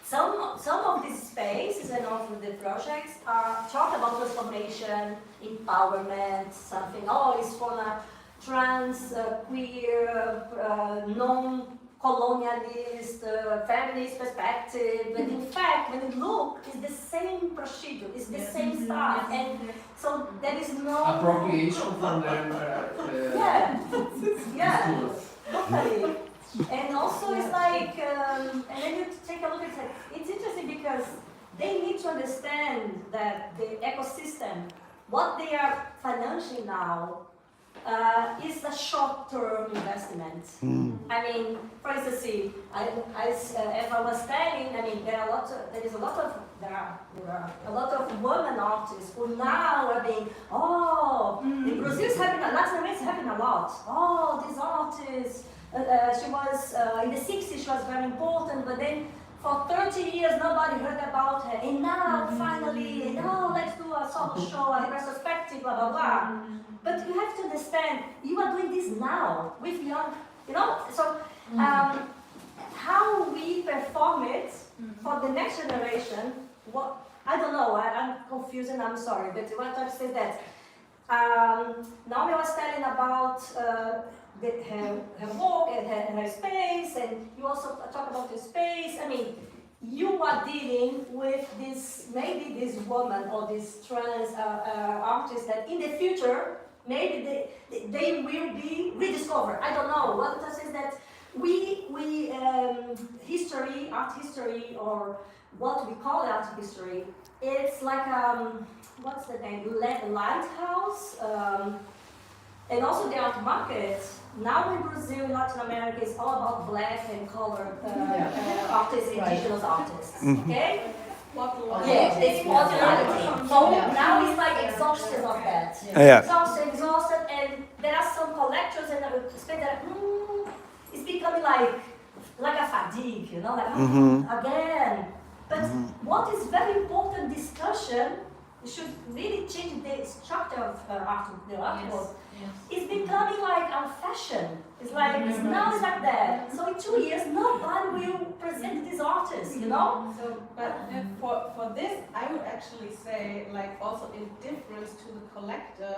some of these spaces and also the projects talk about transformation, empowerment, something. Oh, it's from a trans, queer, non-colonialist, feminist perspective. But in fact, when you look, it's the same procedure, it's the same stuff, and so there is no appropriation from them. Totally. And also it's like, and then you take a look at it, it's interesting because they need to understand that the ecosystem, what they are financing now, is a short-term investment. I mean, for instance, as I was telling, I mean, there are a lot of women artists who now are being, in Brazil is happening, Latin America is happening a lot. Oh, these artists. She was, in the 60s, she was very important, but then for 30 years nobody heard about her. And now, finally, let's do a solo show, a retrospective, blah, blah, blah. But you have to understand, you are doing this now with young, you know? So, how we perform it for the next generation, I don't know, I'm confused and I'm sorry, but what I say that, Naomi was telling about her work and her space, and you also talk about your space. I mean, you are dealing with this, maybe this woman or this trans artist that in the future, maybe they will be rediscovered. I don't know. What it is that history, art history, or what we call art history, it's like, what's the name? Lighthouse. And also the art market. Now in Brazil, in Latin America, it's all about black and colored artists, indigenous artists. Okay? Yes, it's modularity. So now it's like exhausted of that. Exhausted, and there are some collectors and that it's becoming like a fatigue, you know, like again. But what is very important discussion should really change the structure of the artwork. Yes. It's becoming like our fashion. It's like now it's like that. So in 2 years, nobody will present these artists, you know. So, but for this, I would actually say, like, also in difference to the collector,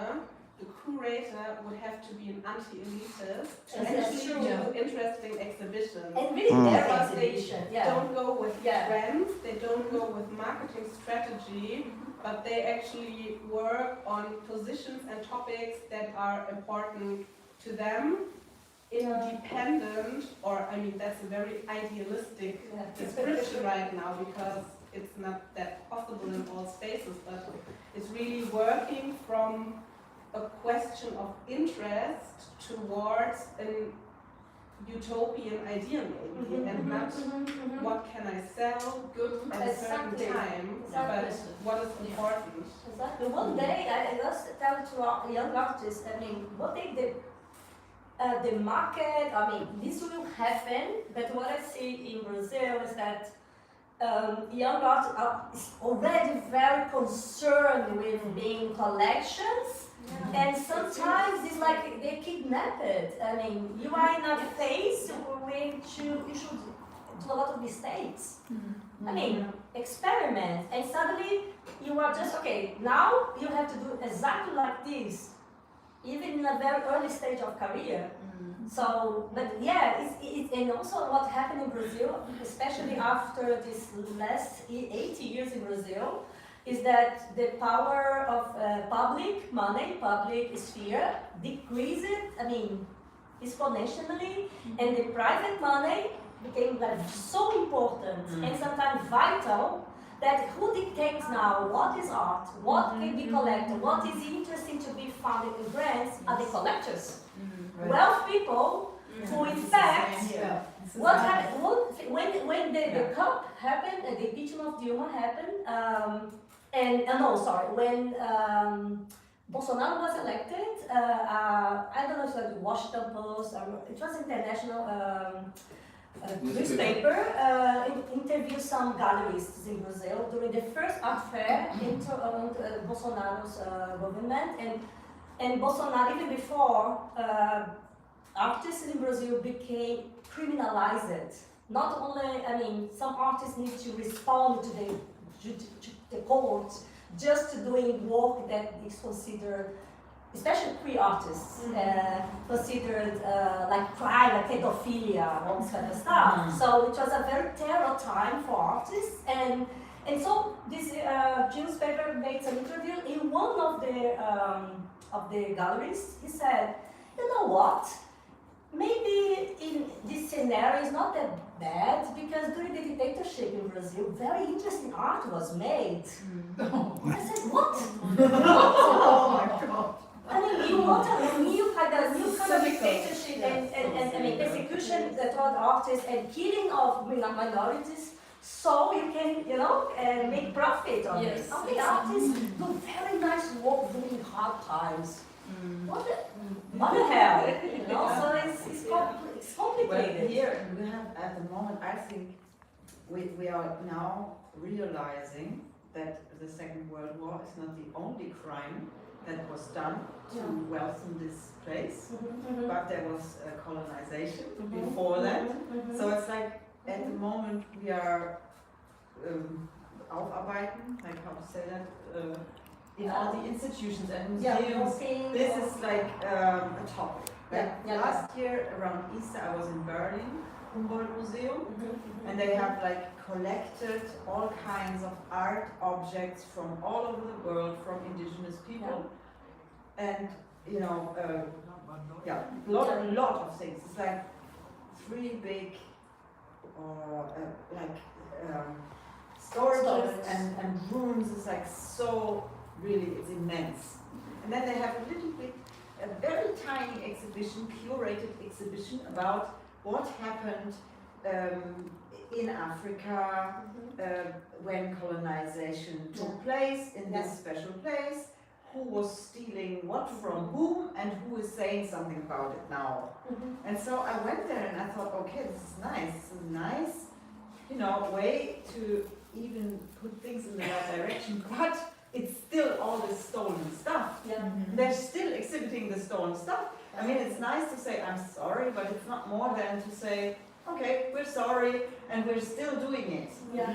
the curator would have to be an anti-elitist to Yes, that's actually true. do interesting exhibitions. And really their Because they exhibition, yeah. don't go with Yeah. trends, they don't go with marketing strategy, but they actually work on positions and topics that are important to them, independent, or I mean that's a very idealistic description right now because it's not that possible in all spaces, but it's really working from a question of interest towards an utopian idea maybe, and not what can I sell good at a certain Exactly. time, Exactly. but what is important. Exactly. One day, I was telling to our young artists, I mean, one day the market, I mean, this will happen, but what I see in Brazil is that young artists are already very concerned with being collections. And sometimes it's like they kidnap it. I mean, you are in a phase where you should do a lot of mistakes. I mean, experiment, and suddenly you are just okay. Now you have to do exactly like this, even in a very early stage of career. So, but yeah, and also what happened in Brazil, especially after this last 80 years in Brazil, is that the power of public money, public sphere decreased, I mean, exponentially, and the private money became like so important and sometimes vital that who dictates now what is art, what can be collected, what is interesting to be found in grants are the collectors. Wealth people who in fact, what happened, when the cup happened, the impeachment of Dilma happened, when Bolsonaro was elected, I don't know if it was the Washington Post, or it was international newspaper, interviewed some gallerists in Brazil during the first art fair in Bolsonaro's government, and Bolsonaro, even before, artists in Brazil became criminalized. Not only, I mean, some artists need to respond to the court just to doing work that is considered, especially queer artists, considered like crime, like pedophilia, all this kind of stuff. So it was a very terrible time for artists, and so this newspaper made some interview. In one of the galleries, he said, "You know what? Maybe in this scenario is not that bad because during the dictatorship in Brazil, very interesting art was made." I said, "What?" Oh my God. I mean, you want a new kind of dictatorship and I mean, persecution toward artists and killing of minorities, so you can, make profit on it. How many artists do very nice work during hard times? What the hell? So it's complicated. Well, here we have at the moment, I think we are now realizing that the Second World War is not the only crime that was done to welcome this place, but there was colonization before that. So it's like at the moment we are aufarbeiten, like how to say that, in all the institutions and museums. This is like a topic. Last year around Easter I was in Berlin, Humboldt Museum, and they have like collected all kinds of art objects from all over the world, from indigenous people, and lot of things. It's like 3 big storages and rooms. It's like so really, it's immense. And then they have a very tiny exhibition, curated exhibition about what happened in Africa when colonization took place in this special place, who was stealing what from whom, and who is saying something about it now. And so I went there and I thought, okay, this is nice. This is a nice, way to even put things in the right direction, but it's still stolen stuff. I mean, it's nice to say I'm sorry, but it's not more than to say, okay, we're sorry, and we're still doing it. Yeah.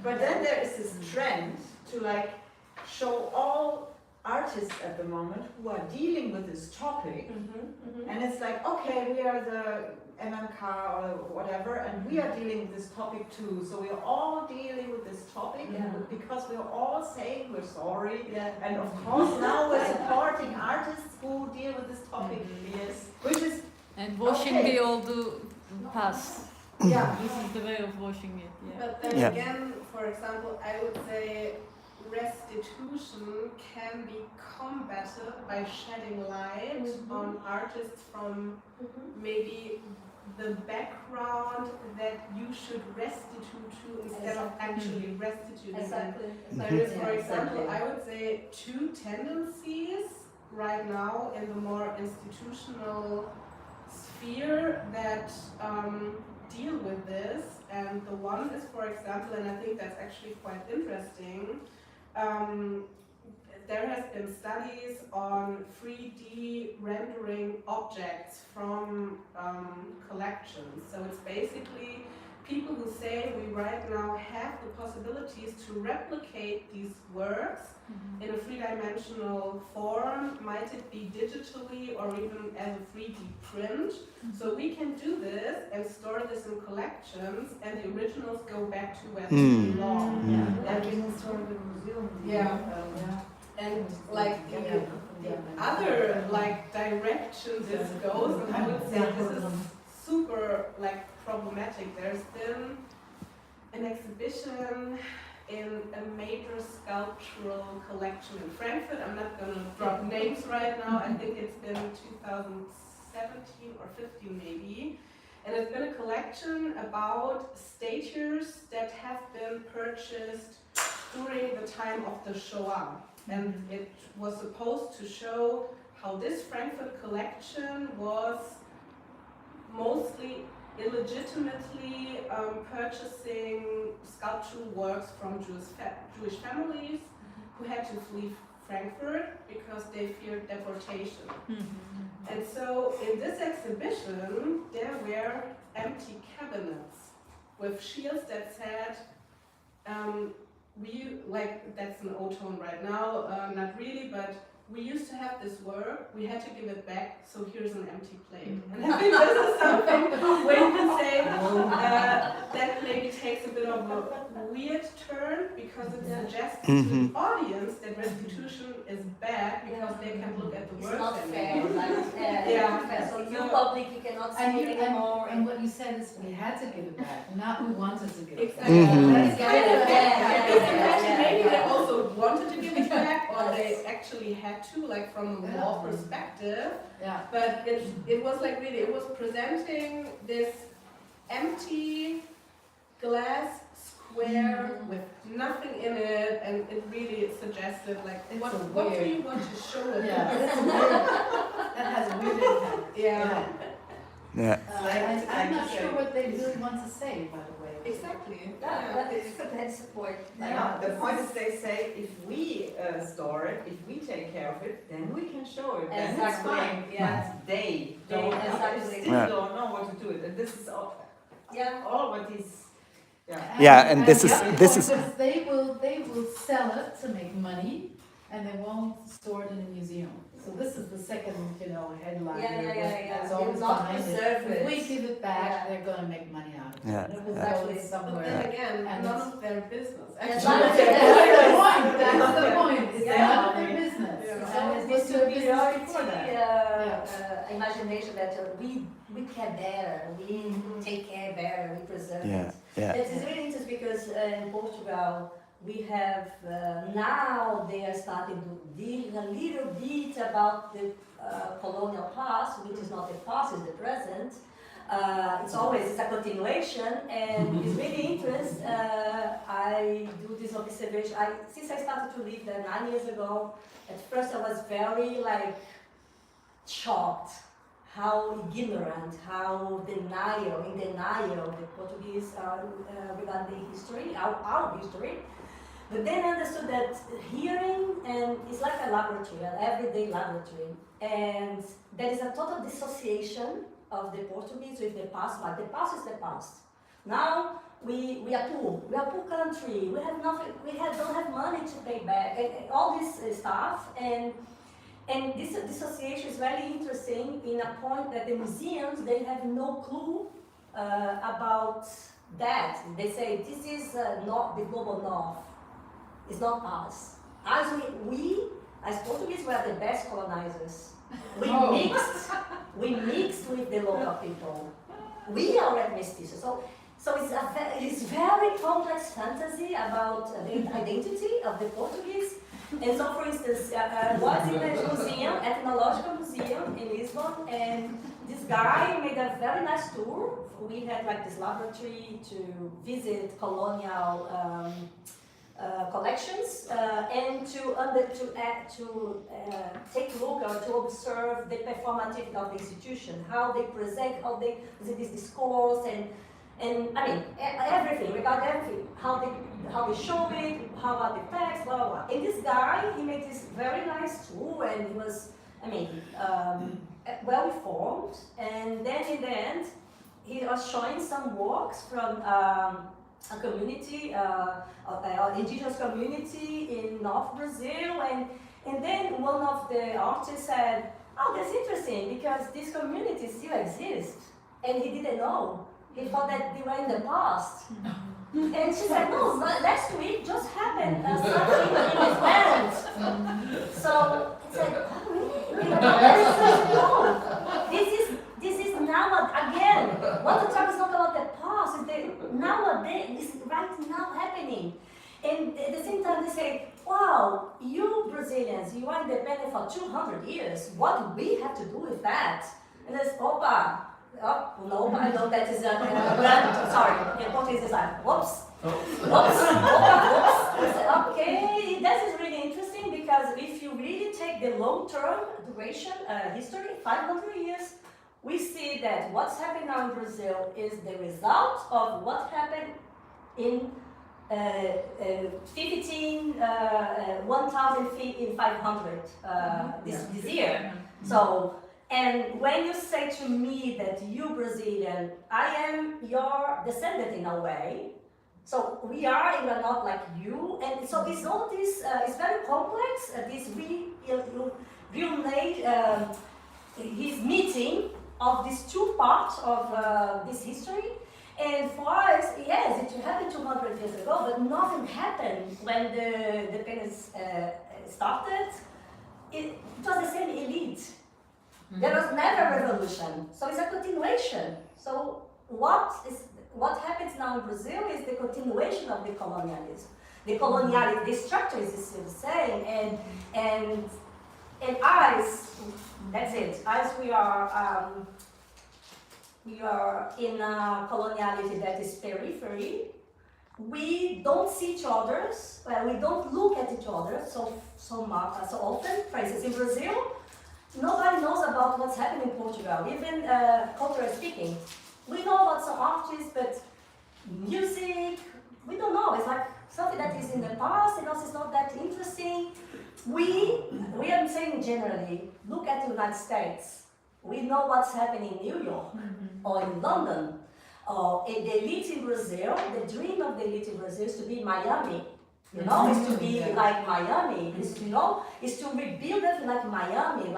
But then there is this trend to like show all artists at the moment who are dealing with this topic, and it's like, okay, we are the MMK or whatever, and we are dealing with this topic too. So we are all dealing with this topic, and because we are all saying we're sorry, and of course now we're supporting artists who deal with this topic, yes, which is And washing okay. the old past. Yeah. This is the way of washing it. Yeah. But then Yeah. again, for example, I would say restitution can be combated by shedding light on artists from maybe the background that you should restitute to instead of actually restituting. Exactly. There is, for example, I would say two tendencies right now in the more institutional sphere that deal with this, and the one is, for example, and I think that's actually quite interesting, there has been studies on 3D rendering objects from collections. So it's basically people who say we right now have the possibilities to replicate these works in a three-dimensional form, might it be digitally or even as a 3D print. So we can do this and store this in collections, and the originals go back to where they belong. Like in the sort of the museum. And like the other like direction this goes, and I would say this is super like problematic. There's been an exhibition in a major sculptural collection in Frankfurt. I'm not going to drop names right now. I think it's been 2017 or 15 maybe. And it's been a collection about statues that have been purchased during the time of the Shoah. And it was supposed to show how this Frankfurt collection was mostly illegitimately purchasing sculptural works from Jewish families who had to flee Frankfurt because they feared deportation. And so in this exhibition there were empty cabinets with shields that said we, like, that's an O-tone right now, not really, but we used to have this work, we had to give it back, so here's an empty plate. And I think this is something where you can say that maybe takes a bit of a weird turn, because it suggests to the audience that restitution is bad because they can look at the It's work. not fair, like, Yeah. fair. So you public, you cannot see it anymore. And what you said is we had to give it back, not we wanted to give it back. Exactly. That's Kind of, Yeah. maybe they also wanted to give it back, or they actually had to, like from a law perspective. Yeah. But it was like really, it was presenting this empty glass square with nothing in it, and it really suggested like, It's what do weird. you want to show it? Yeah, that's weird. That has a weird impact. Yeah. Yeah. I'm not sure what they really want to say, by the way. Exactly. That's the point. Yeah, the point is they say if we store it, if we take care of it, then we can show it. Then it's Exactly, fine. yeah. But they don't. Exactly. They still Yeah. don't know what to do with it. And this is all what is. Yeah. Yeah, and this the is- other this point is- they will sell it to make money, and they won't store it in a museum. So this is the second, headline. That's They always will not behind it. preserve If we it. give it back, Yeah. they're gonna make money out of it. Yeah. And it will Exactly. go But somewhere. then again, And none it's- of their business. That's Actually. That's the point. That's the point. It's Yeah. none of their business. Yeah. So And it's it this was their business superiority before that. imagination that we care better, we take care better, we preserve Yeah. it. Yeah. It is really interesting because in Portugal we have now they are starting to deal a little bit about the colonial past, which is not the past, it's the present. It's a continuation, and it's really interesting. I do this observation. Since I started to live there 9 years ago, at first I was very shocked how ignorant, how in denial the Portuguese are regarding history, our history. But then I understood that hearing and is like a laboratory, an everyday laboratory, and there is a total dissociation of the Portuguese with the past. Like the past is the past. Now we are poor. We are a poor country. We have nothing. Don't have money to pay back. And all this stuff and this dissociation is very interesting in a point that the museums, they have no clue about that. They say this is not the global north. It's not us. As we as Portuguese were the best colonizers. We mixed with the local people. We are red mestizos. So it's very complex fantasy about the identity of the Portuguese. And so, for instance, I was in a museum, ethnological museum in Lisbon, and this guy made a very nice tour. We had like this laboratory to visit colonial collections and to take a look or to observe the performativity of the institution, how they present, how they present this discourse, and I mean everything, regard everything, how they show it, how are the texts, blah blah blah. And this guy, he made this very nice tour, and he was, I mean, well informed. And then in the end, he was showing some works from a community, indigenous community in North Brazil, and then one of the artists said, "Oh, that's interesting because this community still exists," and he didn't know. He thought that they were in the past. And she said, "No, last week just happened something in his land." So it's like, "Oh, really? No, this is now again. What the talk is not about the past, it's the nowadays, this right now happening." And at the same time they say, "Wow, you Brazilians, you are independent for 200 years. What do we have to do with that?" And there's, "Opa, oh, no, I know that is a sorry, in Portuguese is like, whoops, whoops, whoops." Okay, this is really interesting because if you really take the long-term duration history, 500 years, we see that what's happening now in Brazil is the result of what happened in 1,500 this year. So. And when you say to me that you Brazilian, I am your descendant in a way, so we are and we are not like you, and so it's all this, it's very complex, this his meeting of these two parts of this history. And for us, yes, it happened 200 years ago, but nothing happened when the independence started. It was the same elite. There was never a revolution, so it's a continuation. So what happens now in Brazil is the continuation of the colonialism. The coloniality, the structure is still the same, and as that's it. As we are in a coloniality that is periphery, we don't see each other. We don't look at each other so often. For instance, in Brazil, nobody knows about what's happening in Portugal, even culturally speaking. We know about some artists, but music, we don't know. It's like something that is in the past and also it's not that interesting. We are saying generally, look at the United States. We know what's happening in New York or in London. The elite in Brazil, the dream of the elite in Brazil is to be in Miami. You know, is to be like Miami, is to rebuild it like Miami,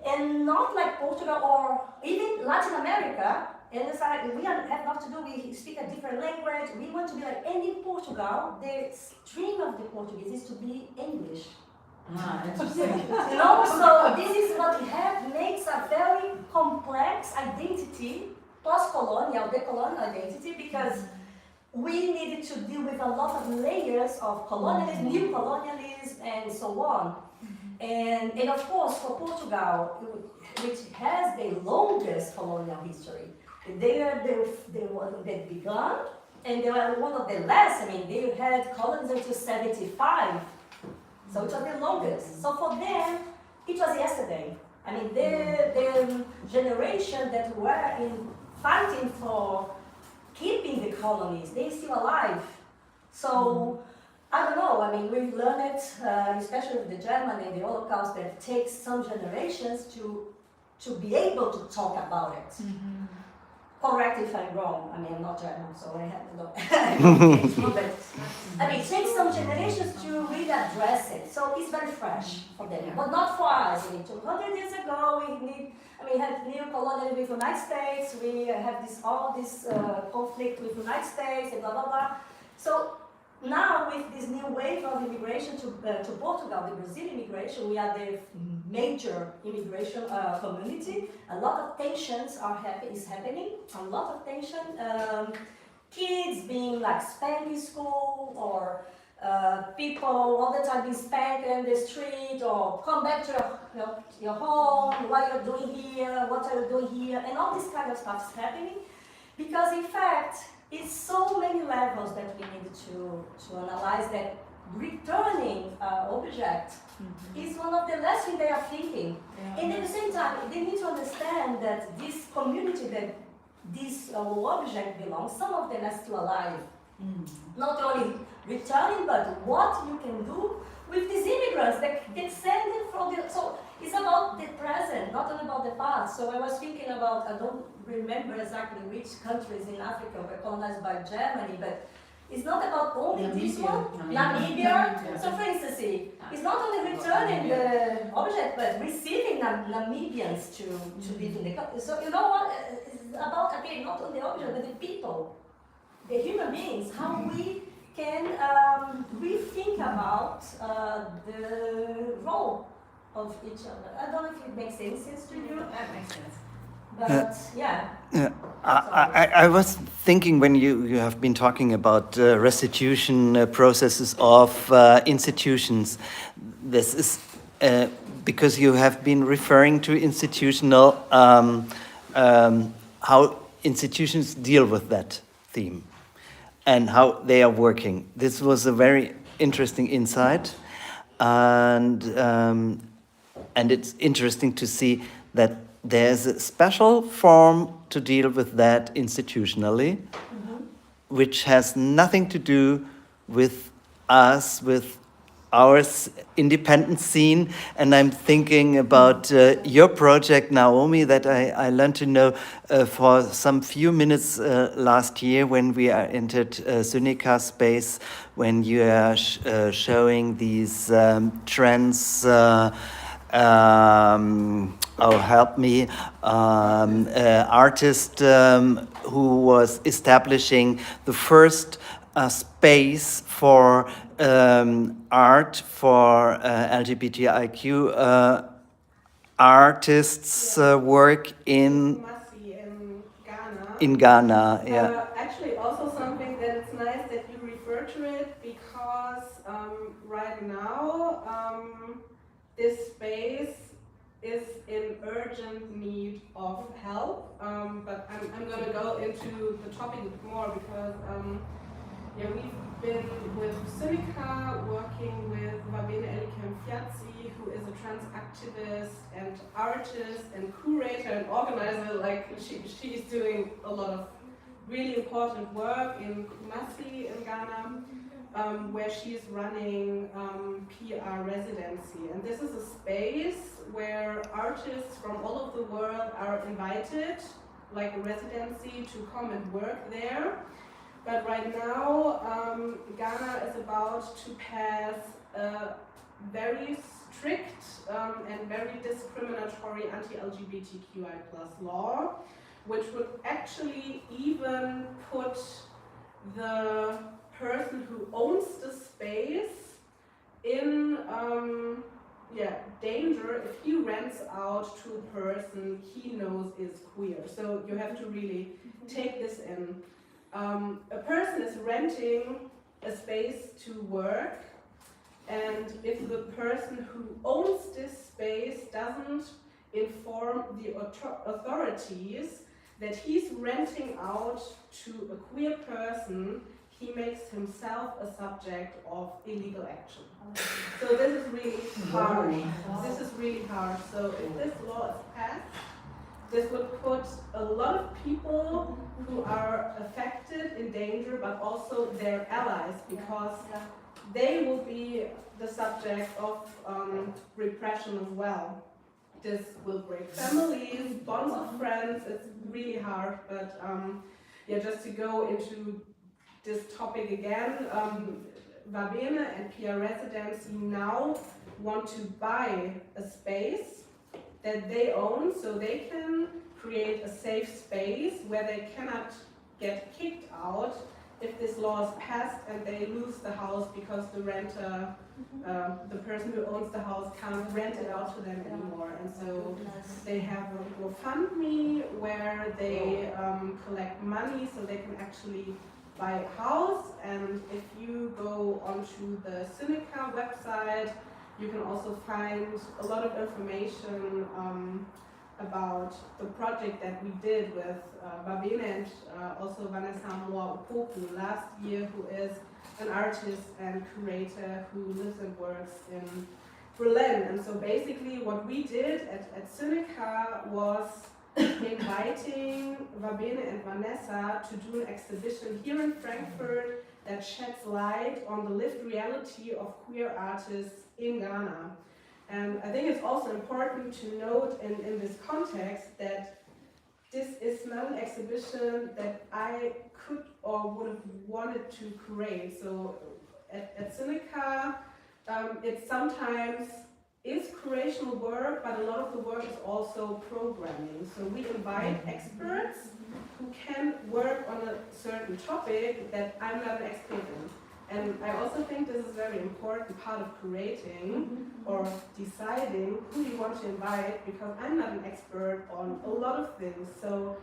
and not like Portugal or even Latin America. And it's like have not to do, we speak a different language, we want to be like, and in Portugal, the dream of the Portuguese is to be English. Interesting. You know, so this is what we have, makes a very complex identity, post-colonial, decolonial identity, because we needed to deal with a lot of layers of colonialism, new colonialism, and so on. And of course, for Portugal, which has the longest colonial history, they were the one that began, and they were one of the last. I mean, they had colonialism until 75, so it was the longest. So for them, it was yesterday. I mean, the generation that were fighting for keeping the colonies, they're still alive. So I don't know, I mean, we've learned it, especially with the German and the Holocaust, that it takes some generations to be able to talk about it. Mm-hmm. Correct if I'm wrong. I mean, I'm not German, so I have no. But I mean, it takes some generations to really address it. So it's very fresh for them, but not for us. I mean, 200 years ago, we had neo-colonialism with the United States. We have all this conflict with the United States and blah blah blah. So now with this new wave of immigration to Portugal, the Brazilian immigration, we are the major immigration community. A lot of tensions is happening. A lot of tension. Kids being like spanked in school, or people all the time being spanked in the street, or come back to your home. What are you doing here? What are you doing here? And all this kind of stuff is happening because, in fact, it's so many levels that we need to analyze that returning object is one of the last things they are thinking. And at the same time, they need to understand that this community that this object belongs, some of them are still alive. Not only returning, but what you can do with these immigrants that get sent in from the... So it's about the present, not only about the past. So I was thinking about, I don't remember exactly which countries in Africa were colonized by Germany, but it's not about only this one, Namibia. So for instance, it's not only returning the object, but receiving Namibians to live in the country. So you know what, it's about, again, not only the object, but the people, the human beings, how we can rethink about the role of each other. I don't know if it makes any sense to you. That makes sense. But yeah. I was thinking when you have been talking about restitution processes of institutions, this is because you have been referring to institutional, how institutions deal with that theme and how they are working. This was a very interesting insight, and it's interesting to see that there's a special form to deal with that institutionally, which has nothing to do with us, with our independent scene. And I'm thinking about your project, Naomi, that I learned to know for some few minutes last year when we entered Synnika space, when you are showing these trends. Help me, artist who was establishing the first space for art for LGBTIQ artists' work in Ghana. Yeah. Actually, also something that it's nice that you refer to it, because right now this space is in urgent need of help, but I'm going to go into the topic a bit more, because we've been with Synnika working with Vabene Elikem-Fiazzi, who is a trans activist and artist and curator and organizer. Like she's doing a lot of really important work in Kumasi in Ghana, where she's running PR residency. And this is a space where artists from all over the world are invited, like a residency, to come and work there. But right now, Ghana is about to pass a very strict and very discriminatory anti-LGBTQI+ law, which would actually even put the person who owns the space in danger if he rents out to a person he knows is queer. So you have to really take this in. A person is renting a space to work, and if the person who owns this space doesn't inform the authorities that he's renting out to a queer person, he makes himself a subject of illegal action. So this is really harsh. This is really harsh. So if this law is passed, this would put a lot of people who are affected in danger, but also their allies, because they will be the subject of repression as well. This will break families, bonds of friends. It's really hard, but yeah, just to go into this topic again, Vabene and PR Residency now want to buy a space that they own, so they can create a safe space where they cannot get kicked out if this law is passed and they lose the house because the renter, the person who owns the house can't rent it out to them anymore. And so they have a GoFundMe where they collect money so they can actually buy a house. And if you go onto the Synnika website, you can also find a lot of information about the project that we did with Babine and also Vanessa Moa-Opoku last year, who is an artist and curator who lives and works in Berlin. And so basically what we did at Synnika was inviting Vabene and Vanessa to do an exhibition here in Frankfurt that sheds light on the lived reality of queer artists in Ghana. And I think it's also important to note in this context that this is not an exhibition that I could or would have wanted to create. So at Synnika, it sometimes is curational work, but a lot of the work is also programming. So we invite experts who can work on a certain topic that I'm not an expert in. And I also think this is a very important part of curating or deciding who you want to invite, because I'm not an expert on a lot of things. So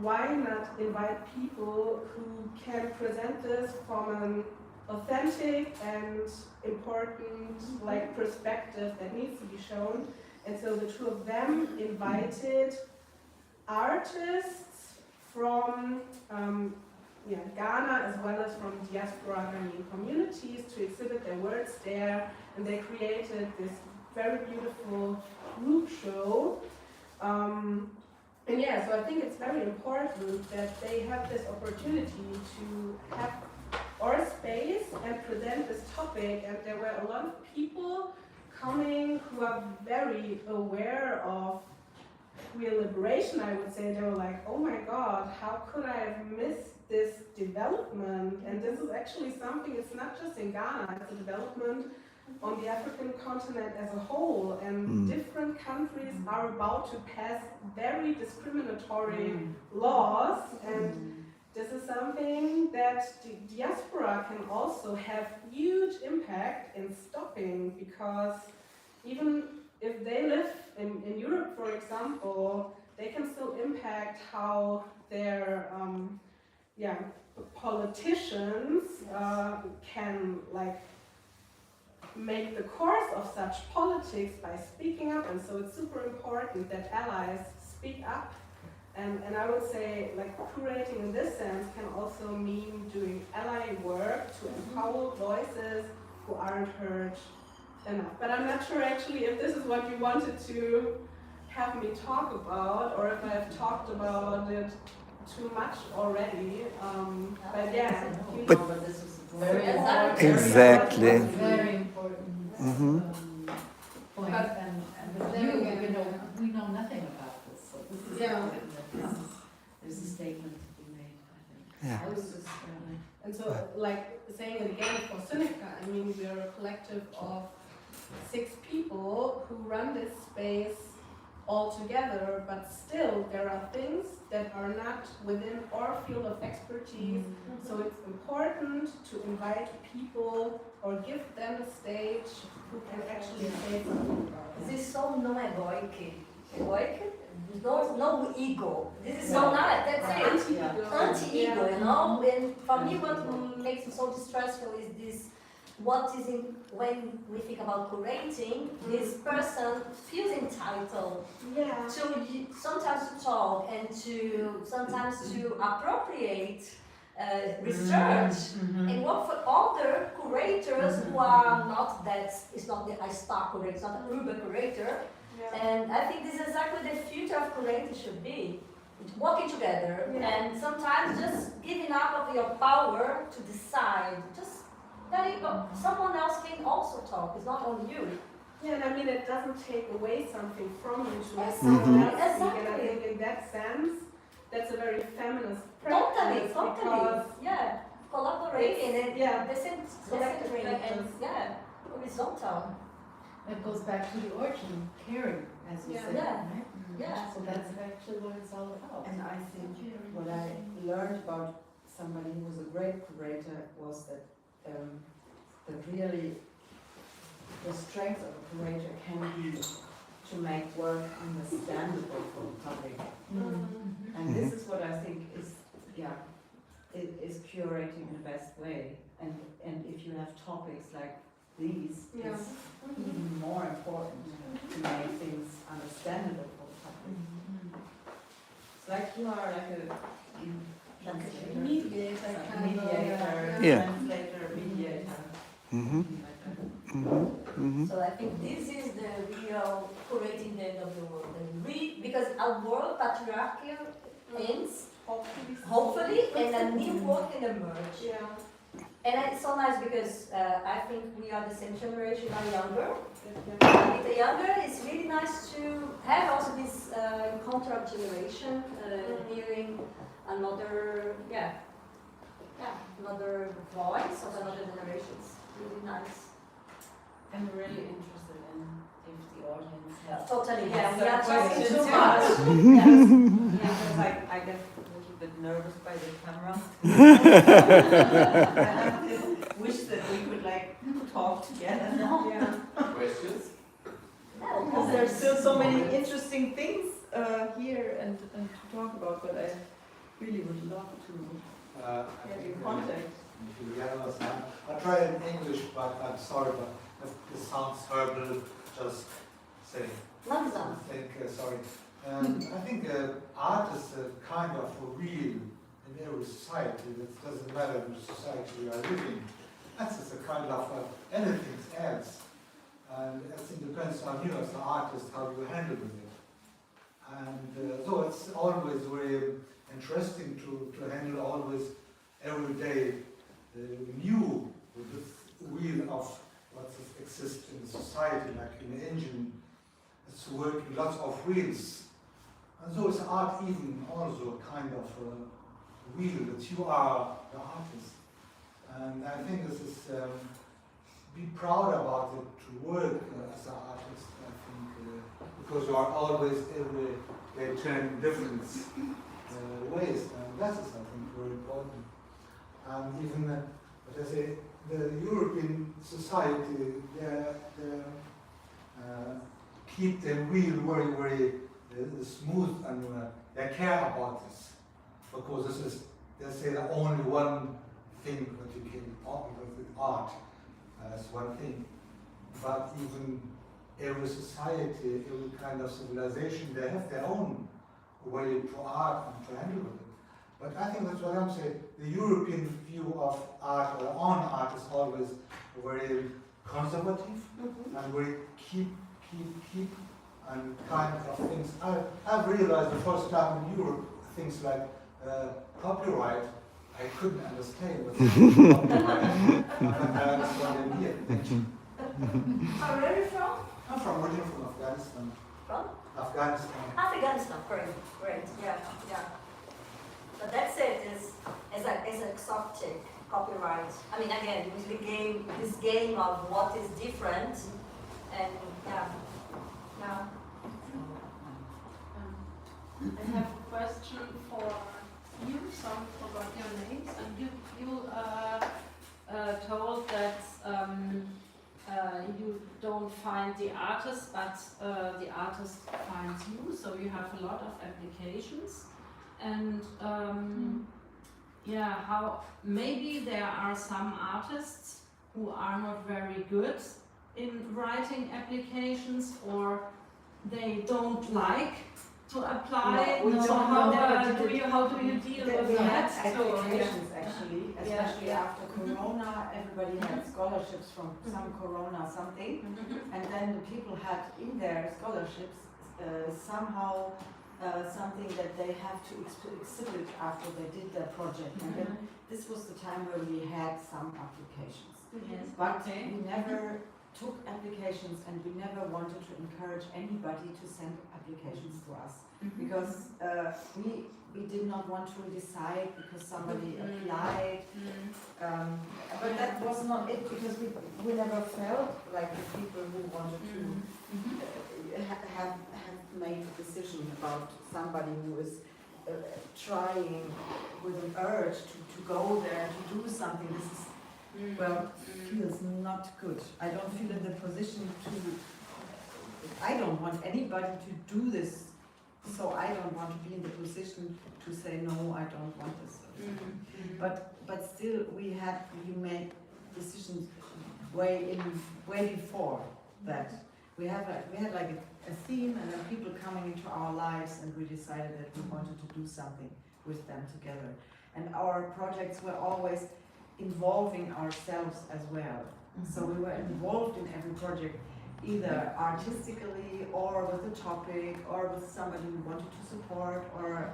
why not invite people who can present this from an authentic and important perspective that needs to be shown. And so the two of them invited artists from Ghana as well as from diaspora Ghanaian communities to exhibit their works there, and they created this very beautiful group show. And yeah, so I think it's very important that they have this opportunity to have our space and present this topic, and there were a lot of people coming who are very aware of queer liberation, I would say. They were like, oh my god, how could I have missed this development? And this is actually something, it's not just in Ghana, it's a development on the African continent as a whole, and different countries are about to pass very discriminatory laws, and this is something that the diaspora can also have huge impact in stopping, because even if they live in Europe, for example, they can still impact how their politicians can make the course of such politics by speaking up. And so it's super important that allies speak up. And I would say curating in this sense can also mean doing ally work to empower voices who aren't heard enough. But I'm not sure actually if this is what you wanted to have me talk about, or if I've talked about it too much already. But yeah, But this is very important. Exactly. Very important point. And we know nothing about this. So this is important that there's a statement to be made, I think. Yeah. I was just, and so saying it again for Synnika, I mean, we are a collective of 6 people who run this space all together, but still there are things that are not within our field of expertise. So it's important to invite people or give them a stage who can actually say something about it. This is so no-egoic. Egoic? No ego. This is so not, that's it. Anti-ego, you know? And for me, what makes it so distressful is this. What is in, when we think about curating, this person feels entitled to sometimes to talk and to sometimes to appropriate research and work for other curators who are not that, it's not the star curator, it's not a Uber curator. And I think this is exactly the future of curating should be. Working together and sometimes just giving up of your power to decide. Just Then you go, someone else can also talk. It's not only you. Yeah, and I mean, it doesn't take away something from you to let Exactly. someone else speak. Exactly. And I think in that sense, that's a very feminist practice. Totally. Because Yeah. Collaborating and yeah, decentrate and yeah, horizontal. It goes back to the origin, caring, as you Yeah. said, Yeah. right? Yeah. So that's actually what it's all about. And I think what I learned about somebody who was a great curator was that really the strength of a curator can be to make work understandable for the public. And this is what I think is, is curating the best way. And if you have topics like these, Yeah. it's even more important to make things understandable for the public. It's like you are like a translator, mediator, like a kind of, mediator, Yeah. translator, mediator. Mm-hmm. something like that. Mm-hmm. Mm-hmm. So I think this is the real curating the end of the world. Because a world patriarchal ends, hopefully, and a new world can emerge. Yeah. And it's so nice because I think we are the same generation, are younger. Yeah. With the younger, it's really nice to have also this encounter of generation, hearing another, another voice of another generation. It's really nice. I'm really interested in if the audience has. Totally, yeah. Some We are talking questions. too much. Because I get a little bit nervous by the camera. I have this wish that we could like talk together. Yeah. Questions? Because there's still so many interesting things here and to talk about, but I really would love to get in contact. I'll try in English, but I'm sorry, but if this sounds horrible, just say. Langsam. Sorry. I think art is a kind of a wheel in every society. It doesn't matter which society we are living. That's just a kind of anything else. And it depends on you as an artist how you handle with it. And so it's always very interesting to handle always every day new with this wheel of what exists in society, like in the engine. It's working lots of wheels. And so is art even also a kind of wheel that you are the artist. And I think this is, be proud about it to work as an artist, I think, because you are always every day turning different ways. And that is, I think, very important. And even, what I say, the European society, they keep the wheel very, very smooth, and they care about this. Because this is, they say, the only one thing that you can talk with art as one thing. But even every society, every kind of civilization, they have their own way to art and to handle with it. But I think that's what I'm saying. The European view of art or on art is always very conservative and very keep and kind of things. I've realized the first time in Europe things like copyright. I couldn't understand what copyright. And that's what I did. Where are you from? I'm originally from Afghanistan. From? Afghanistan. Afghanistan, great, yeah. But that's it, is exotic copyright. I mean, again, with this game of what is different, and yeah. I have a question for you. Sorry, forgot your names. And you told that you don't find the artist, but the artist finds you. So you have a lot of applications. And how maybe there are some artists who are not very good in writing applications, or they don't like to apply. No, we So don't how know. do you deal We with had that? So, applications actually, especially Yeah. after Corona, everybody had scholarships from some Corona something, and then the people had in their scholarships somehow something that they have to exhibit after they did their project. And then this was the time where we had some applications. Yes. But Okay. we never took applications and we never wanted to encourage anybody to send applications to us. Because we did not want to decide because somebody applied. But that was not it, because we never felt like the people who wanted to have made a decision about somebody who is trying with an urge to go there, to do something. This is, well, feels not good. I don't feel in the position to, I don't want anybody to do this, so I don't want to be in the position to say, no, I don't want this. But still, we made decisions way before that. We had like a theme and then people coming into our lives, and we decided that we wanted to do something with them together. And our projects were always involving ourselves as well. So we were involved in every project, either artistically or with a topic or with somebody we wanted to support, or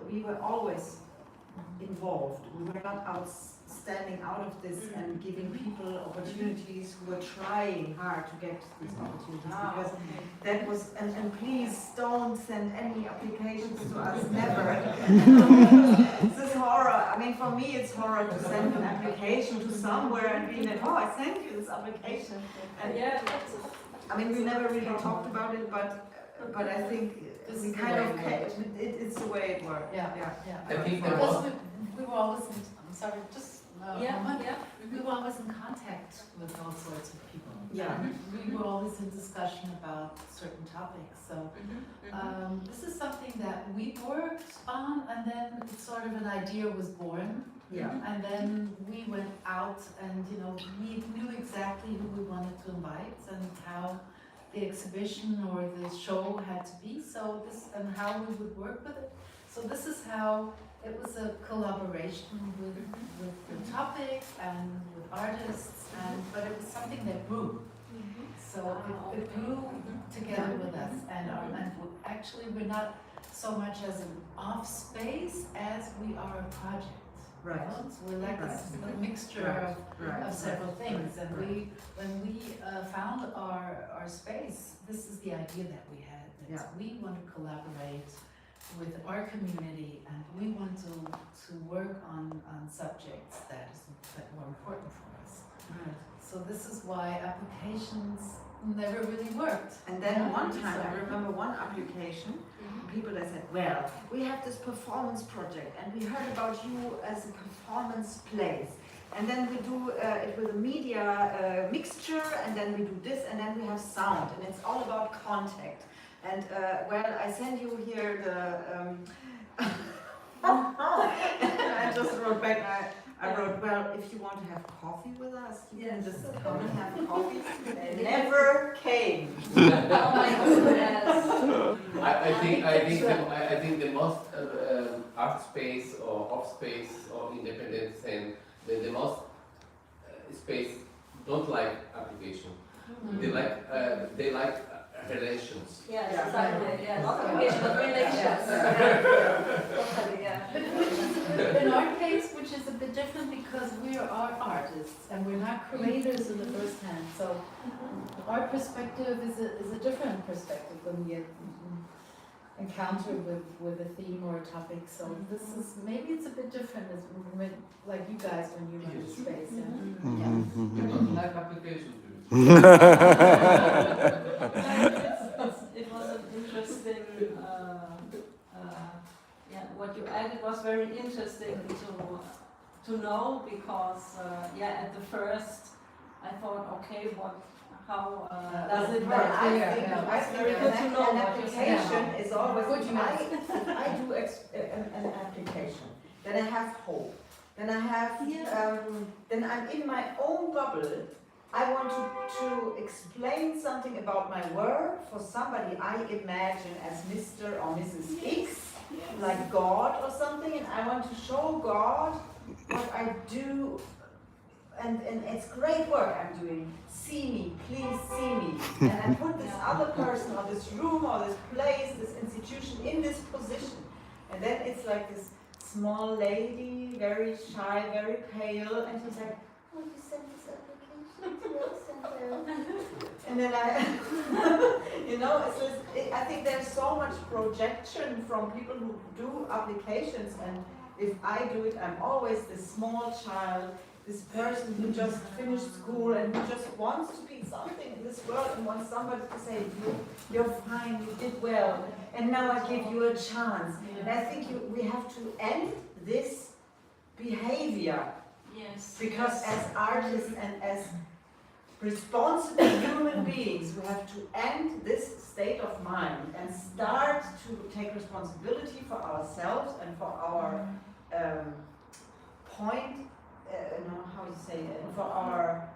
we were always involved. We were not standing out of this and giving people opportunities who were trying hard to get these opportunities. Because that was, and please don't send any applications to us, never. This is horror. I mean, for me it's horror to send an application to somewhere and be like, oh, I sent you this application. And I mean, we never really talked about it, but I think we kind of, it's the way it worked. Yeah. I think there Because was. we were always in, I'm sorry, just a moment. We were always in contact with all sorts of people. Yeah. We were always in discussion about certain topics. So this is something that we worked on, and then sort of an idea was born. Yeah. And then we went out and, we knew exactly who we wanted to invite and how the exhibition or the show had to be, and how we would work with it. So this is how it was a collaboration with the topic and with artists, but it was something that grew. So it grew together with us, and actually we're not so much as an off space as we are a project. Right. So we're like a mixture of several things, and when we found our space, this is the idea that we had, that we want to collaborate with our community, and we want to work on subjects that were important for us. Right. So this is why applications never really worked. And then one time, I remember one application, people that said, well, we have this performance project and we heard about you as a performance place. And then we do it with a media mixture, and then we do this, and then we have sound, and it's all about contact. And well, I send you here the, I just wrote back, I wrote, well, if you want to have coffee with us, you can just come and have coffee. They never came. Oh my goodness. I think the most art space or off space or independent scene, the most space don't like application. They like relations. Yes, exactly. Yeah, not application, but relations. Totally, yeah. But which is in our case, which is a bit different because we are artists and we're not creators in the first hand. So our perspective is a different perspective when we encounter with a theme or a topic. So this is, maybe it's a bit different as like you guys when you run a space. They don't like application. It was an interesting, what you added was very interesting to know, because, at the first I thought, okay, how does it work? I think an application is always, if I do an application, then I have hope, then I have, then I'm in my own bubble. I want to explain something about my work for somebody I imagine as Mr. or Mrs. X, like God or something, and I want to show God what I do, and it's great work I'm doing. See me, please see me. And I put this other person or this room or this place, this institution in this position. And then it's like this small lady, very shy, very pale, and she's like, oh, you sent this application. And then you know, I think there's so much projection from people who do applications, and if I do it, I'm always this small child, this person who just finished school and who just wants to be something in this world and wants somebody to say, you're fine, you did well, and now I give you a chance. And I think we have to end this behavior. Yes. Because as artists and as responsible human beings, we have to end this state of mind and start to take responsibility for ourselves and for our how you say it, for our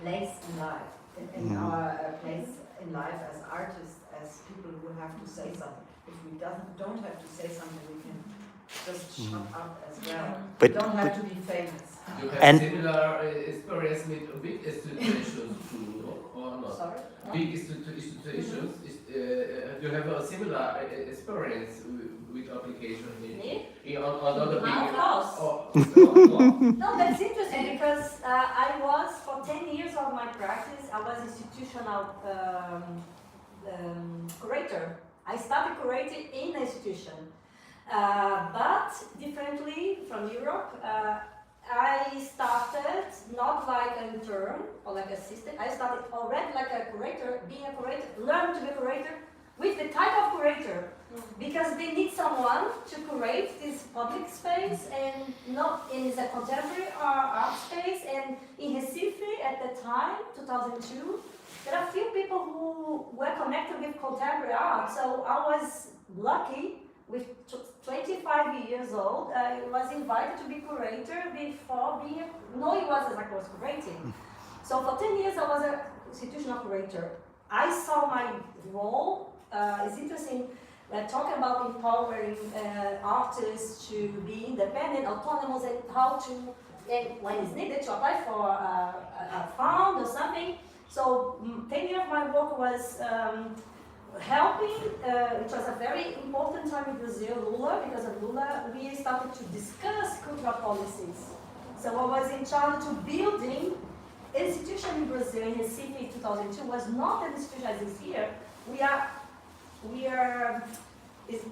place in life, in our place in life as artists, as people who have to say something. If we don't have to say something, we can just shut up as well. We don't have to be famous. You have similar experience with big institutions too, or not? Sorry? Big institutions, you have a similar experience with application on other big... Of course. No, that's interesting because I was, for 10 years of my practice, I was institutional curator. I started curating in an institution. But differently from Europe, I started not like an intern or like assistant. I started already like a curator, being a curator, learn to be a curator with the type of curator, because they need someone to curate this public space, and not in a contemporary art space. And in Recife at the time, 2002, there are few people who were connected with contemporary art. So I was lucky. With 25 years old, I was invited to be curator before being, no, it was as I was curating. So for 10 years I was an institutional curator. I saw my role, it's interesting, talking about empowering artists to be independent, autonomous, and how to, and when it's needed, to apply for a fund or something. So 10 years of my work was helping, it was a very important time in Brazil, Lula, because of Lula, we started to discuss cultural policies. So I was in charge of building an institution in Brazil in Recife in 2002, was not an institution as is here.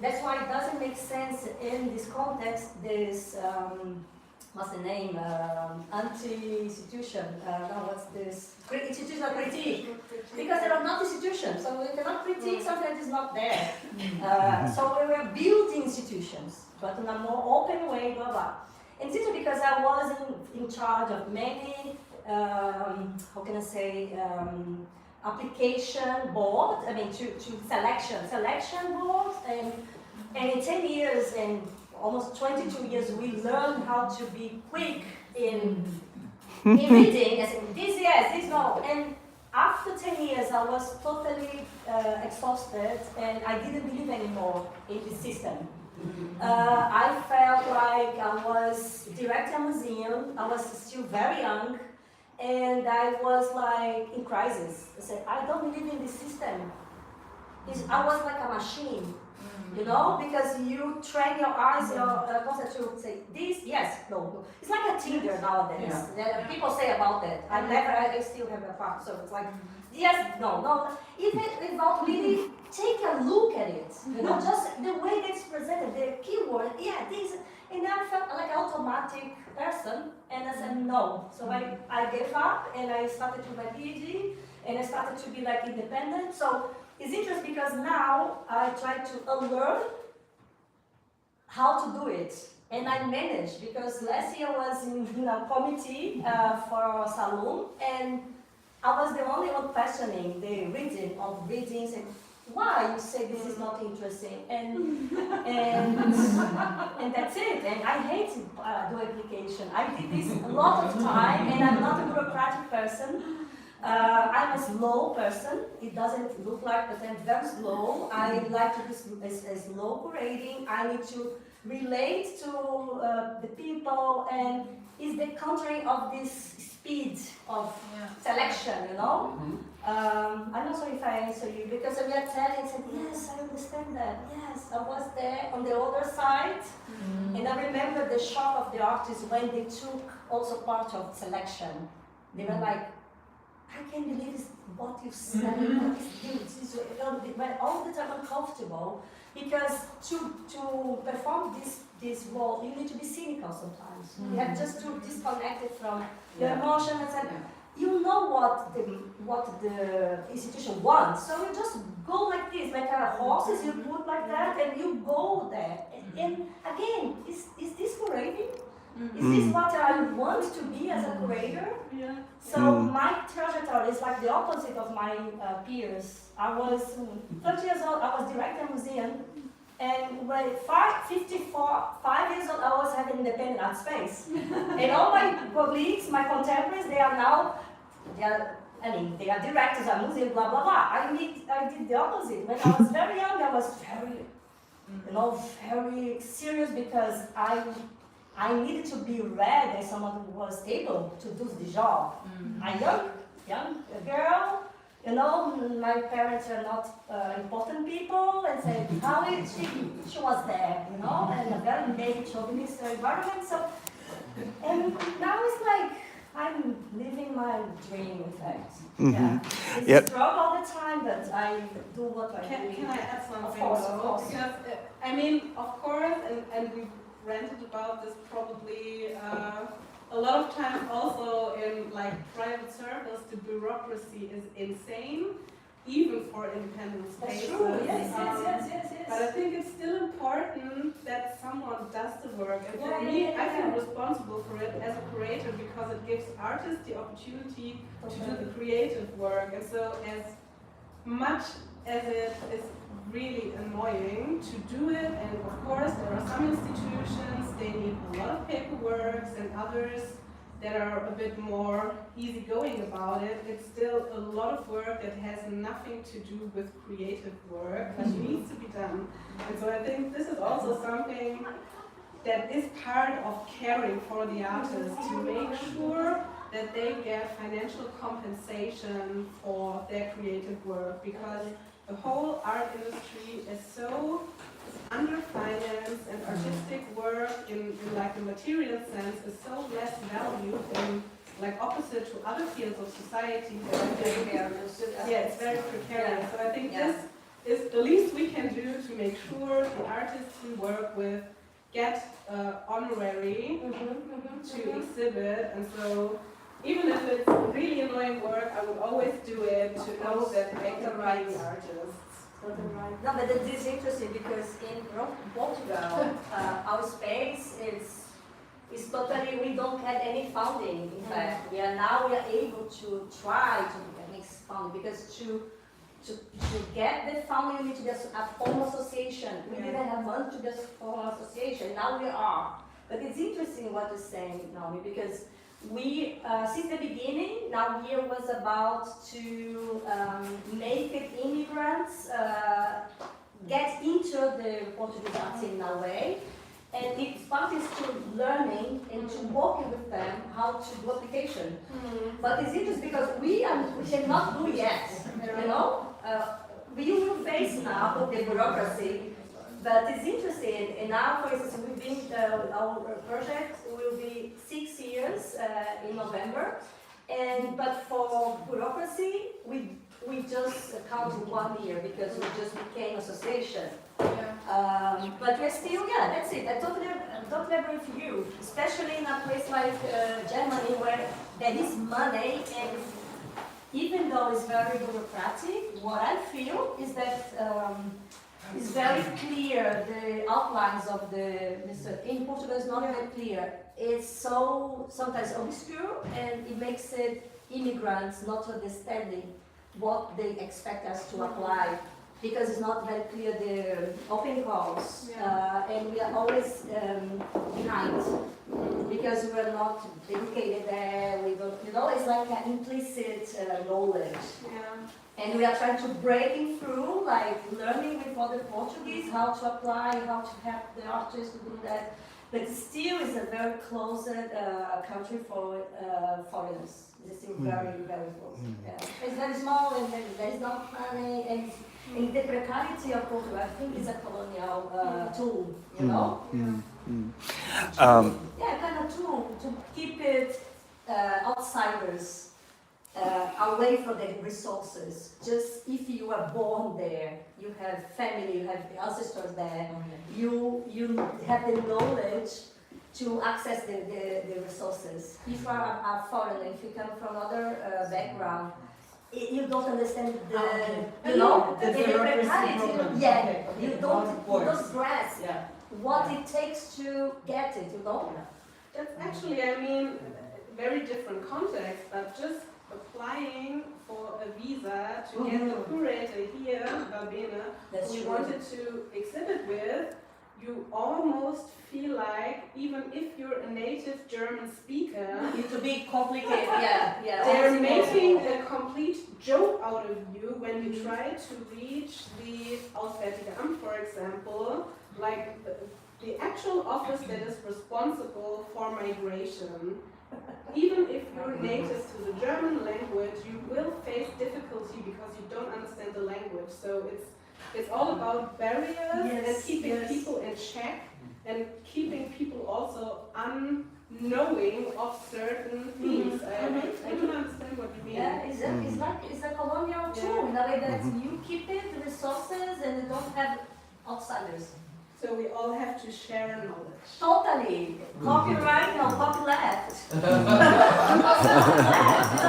That's why it doesn't make sense in this context, this, what's the name, anti-institution, what's this, institutional critique, because they are not institutions, so we cannot critique something that is not there. So we were building institutions, but in a more open way, blah, blah. And this is because I was in charge of many, how can I say, application board, I mean, to selection boards, and in 10 years, and almost 22 years, we learned how to be quick in reading, as in this yes, this no. And after 10 years, I was totally exhausted, and I didn't believe anymore in the system. I felt like I was directing a museum, I was still very young, and I was like in crisis. I said, I don't believe in the system. I was like a machine. You know, because you train your eyes, your concept to say this, yes, no. It's like a Tinder nowadays. Yeah. People say about that. I still have a part, so it's like, yes, no. Even without really take a look at it, you know, just the way it's presented, the keyword, yeah, this, and I felt like an automatic person, and I said no. So I gave up, and I started to my PhD, and I started to be like independent. So it's interesting because now I try to unlearn how to do it, and I managed, because last year I was in a committee for a salon, and I was the only one questioning the reading of readings and why you say this is not interesting, and that's it. And I hate do application. I did this a lot of time, and I'm not a bureaucratic person. I'm a slow person. It doesn't look like, but I'm very slow. I like to do a slow curating. I need to relate to the people, and it's the contrary of this speed of selection, you know? I'm not sure if I answer you, because we are telling, said, yes, I understand that. Yes, I was there on the other side. And I remember the shock of the artists when they took also part of selection. They were like, I can't believe what you said, what you but all the time uncomfortable, because to perform this role, you need to be cynical sometimes. You have just to disconnect it from your emotions and you know what the institution wants, so you just go like this, like horses, you put like that, and you go there. And again, is this curating? Is this what I want to be as a curator? Yeah. So my trajectory is like the opposite of my peers. I was 30 years old, I was director of a museum, and when 5 years old, I was having independent art space. And all my colleagues, my contemporaries, they are directors of museum, blah, blah, blah. I did the opposite. When I was very young, I was very serious because I needed to be read as someone who was able to do the job. A young girl, my parents are not important people, and said, how is she was there, in a very male chauvinist environment. So, and now it's like, I'm living my dream, in fact. It's a struggle all the time, but I do what I do. Can I add something? Of course. Because, I mean, of course, and we've ranted about this probably a lot of times also in like private circles, the bureaucracy is insane, even for independent spaces. That's true, yes. But I think it's still important that someone does the work. And for me, I feel responsible for it as a curator because it gives artists the opportunity to do the creative work. And so as much as it is really annoying to do it, and of course there are some institutions, they need a lot of paperwork, and others that are a bit more easygoing about it. It's still a lot of work that has nothing to do with creative work, but needs to be done. And so I think this is also something that is part of caring for the artists, to make sure that they get financial compensation for their creative work, because the whole art industry is so underfinanced, and artistic work in like the material sense is so less valued and like opposite to other fields of society. It's very precarious. So I think this is the least we can do to make sure the artists we work with get honorary to exhibit. And so even if it's really annoying work, I would always do it to know that I can write the artists. No, but it is interesting because in Portugal, our space is totally, we don't have any funding. In fact, we are able to try to make funding, because to get the funding, you need to be a formal association. We didn't have money to be a formal association. Now we are. But it's interesting what you're saying, Naomi, because we, since the beginning, now here was about to make it immigrants get into the Portuguese art scene in a way, and its part is to learning and to working with them how to do application. But it's interesting because we cannot do yet, we will face now the bureaucracy. But it's interesting, and now, for instance, we've been, our project will be 6 years in November, but for bureaucracy, we just count 1 year because we just became association. But we're still, that's it. I totally agree with you, especially in a place like Germany, where there is money, and even though it's very bureaucratic, what I feel is that it's very clear, the outlines of in Portugal is not very clear. It's so sometimes obscure, and it makes it immigrants not understanding what they expect us to apply, because it's not very clear the open calls, and we are always behind, because we are not educated there, we don't, it's like an implicit knowledge. And we are trying to break through, like learning with other Portuguese, how to apply, how to help the artists to do that. But still is a very closed country for foreigners. It's still very, very close. It's very small, and there is no money, and the precarity of Portugal, I think, is a colonial tool, kind of tool to keep it outsiders. away from the resources. Just if you are born there, you have family, you have ancestors there, you have the knowledge to access the resources. If you are a foreigner, if you come from other background, you don't understand the, you know, the practicality. Yeah, you don't grasp what it takes to get it, you know? That's actually, I mean, very different context, but just applying for a visa to get the curator here, Babena, That's who you true. wanted to exhibit with, you almost feel like, even if you're a native German speaker, It's a bit complicated, yeah. they're making a complete joke out of you when you try to reach the Auswärtige Amt, for example, like the actual office that is responsible for migration. Even if you're native to the German language, you will face difficulty because you don't understand the language. So it's all about barriers and keeping people in check and keeping people also unknowing of certain things. I don't understand what you mean. Yeah, it's a colonial tool in a way that you keep it, the resources, and you don't have outsiders. So we all have to share knowledge. Totally. Copyright, no, copyleft. It's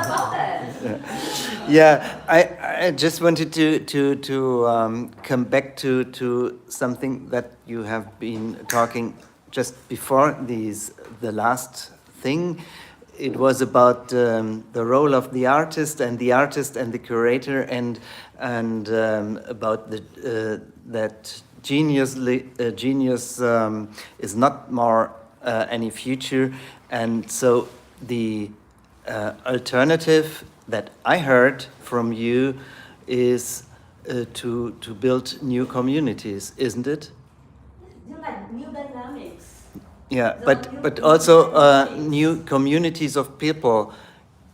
about that. Yeah, I just wanted to come back to something that you have been talking just before the last thing. It was about the role of the artist and the curator and about that genius is not more any future, and so the alternative that I heard from you is to build new communities, isn't it? Like new dynamics. Yeah, but also new communities of people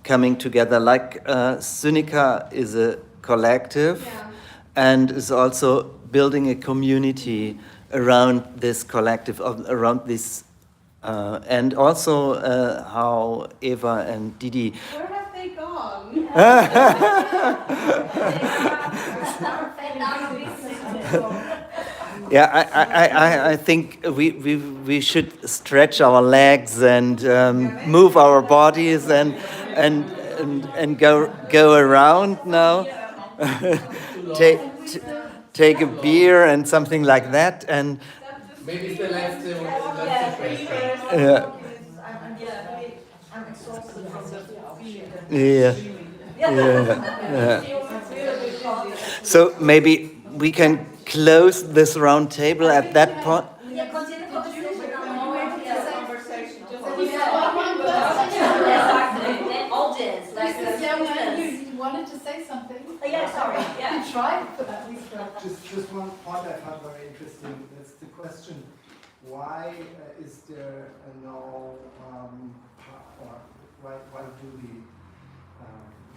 coming together. Like Synnika is a collective, and is also building a community around this collective, around this, and also how Eva and Dede. Where have they gone? Yeah, I think we should stretch our legs and move our bodies and go around now. Take a beer and something like that, and Maybe it's the last I'm exhausted from the yeah. So maybe we can close this round table at that point. Yeah, continue the conversation. Audience, like This young man, you wanted to say something? yeah, sorry, yeah. You tried, but at least try. Just one point I found very interesting. That's the question: why is there no, or why do the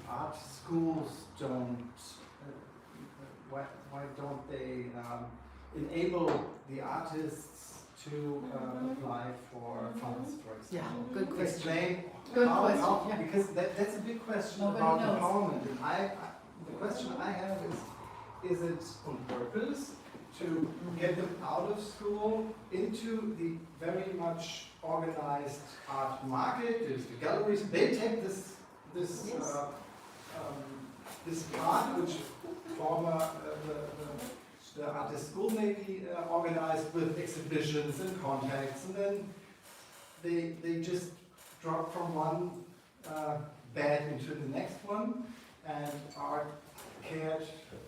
art schools don't? Why don't they enable the artists to apply for funds, for example? Yeah, good question. Explain Good how, question, yeah. because that's a big question Nobody about knows. empowerment. And the question I have is it on purpose to get them out of school into the very much organized art market? There's the galleries. They take this part, which former the artist school maybe organized with exhibitions and contacts, and then they just drop from one bed into the next one and are cared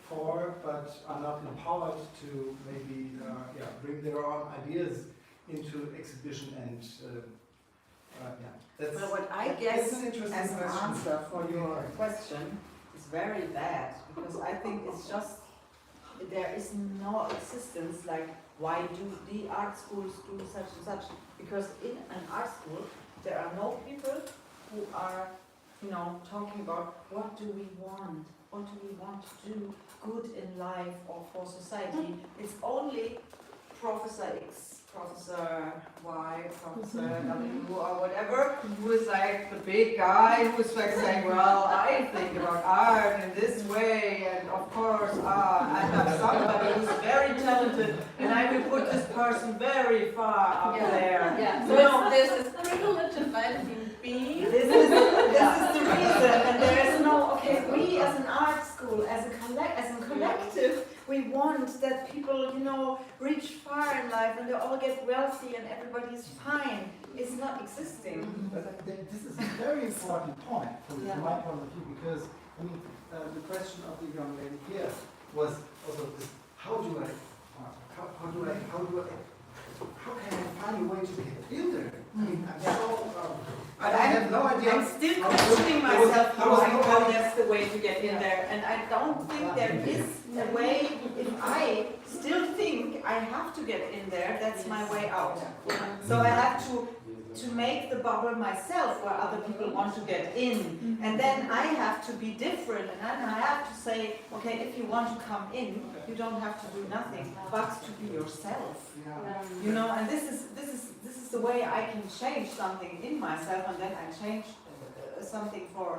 for, but are not empowered to maybe bring their own ideas into exhibition and that's. Well, what I that's guess an interesting as an question. answer for your question is very bad, because I think it's just, there is no existence like, why do the art schools do such and such? Because in an art school, there are no people who are, talking about what do we want to do good in life or for society. It's only Professor X Professor Y, Professor W, or whatever, who is like the big guy who's like saying, well, I think about art in this way, and of course, I have somebody who's very talented, and I will put this person very far up there. Yeah. So So there's this privilege of vitamin B. this is the reason, and there is no, okay, we as an art school, as a collective, we want that people, you know, reach far in life and they all get wealthy and everybody's fine. It's not existing. But this is a very important point from my point of view, because I mean the question of the young lady here was also this: how can I find a way to get in there? I mean, I'm so But I have no idea. I'm still questioning myself how that's the way to get in there, and I don't think there is a way. If I still think I have to get in there, that's my way out. So I have to make the bubble myself where other people want to get in, and then I have to be different, and then I have to say, okay, if you want to come in, you don't have to do nothing but to be yourself. You know, and this is the way I can change something in myself, and then I change something for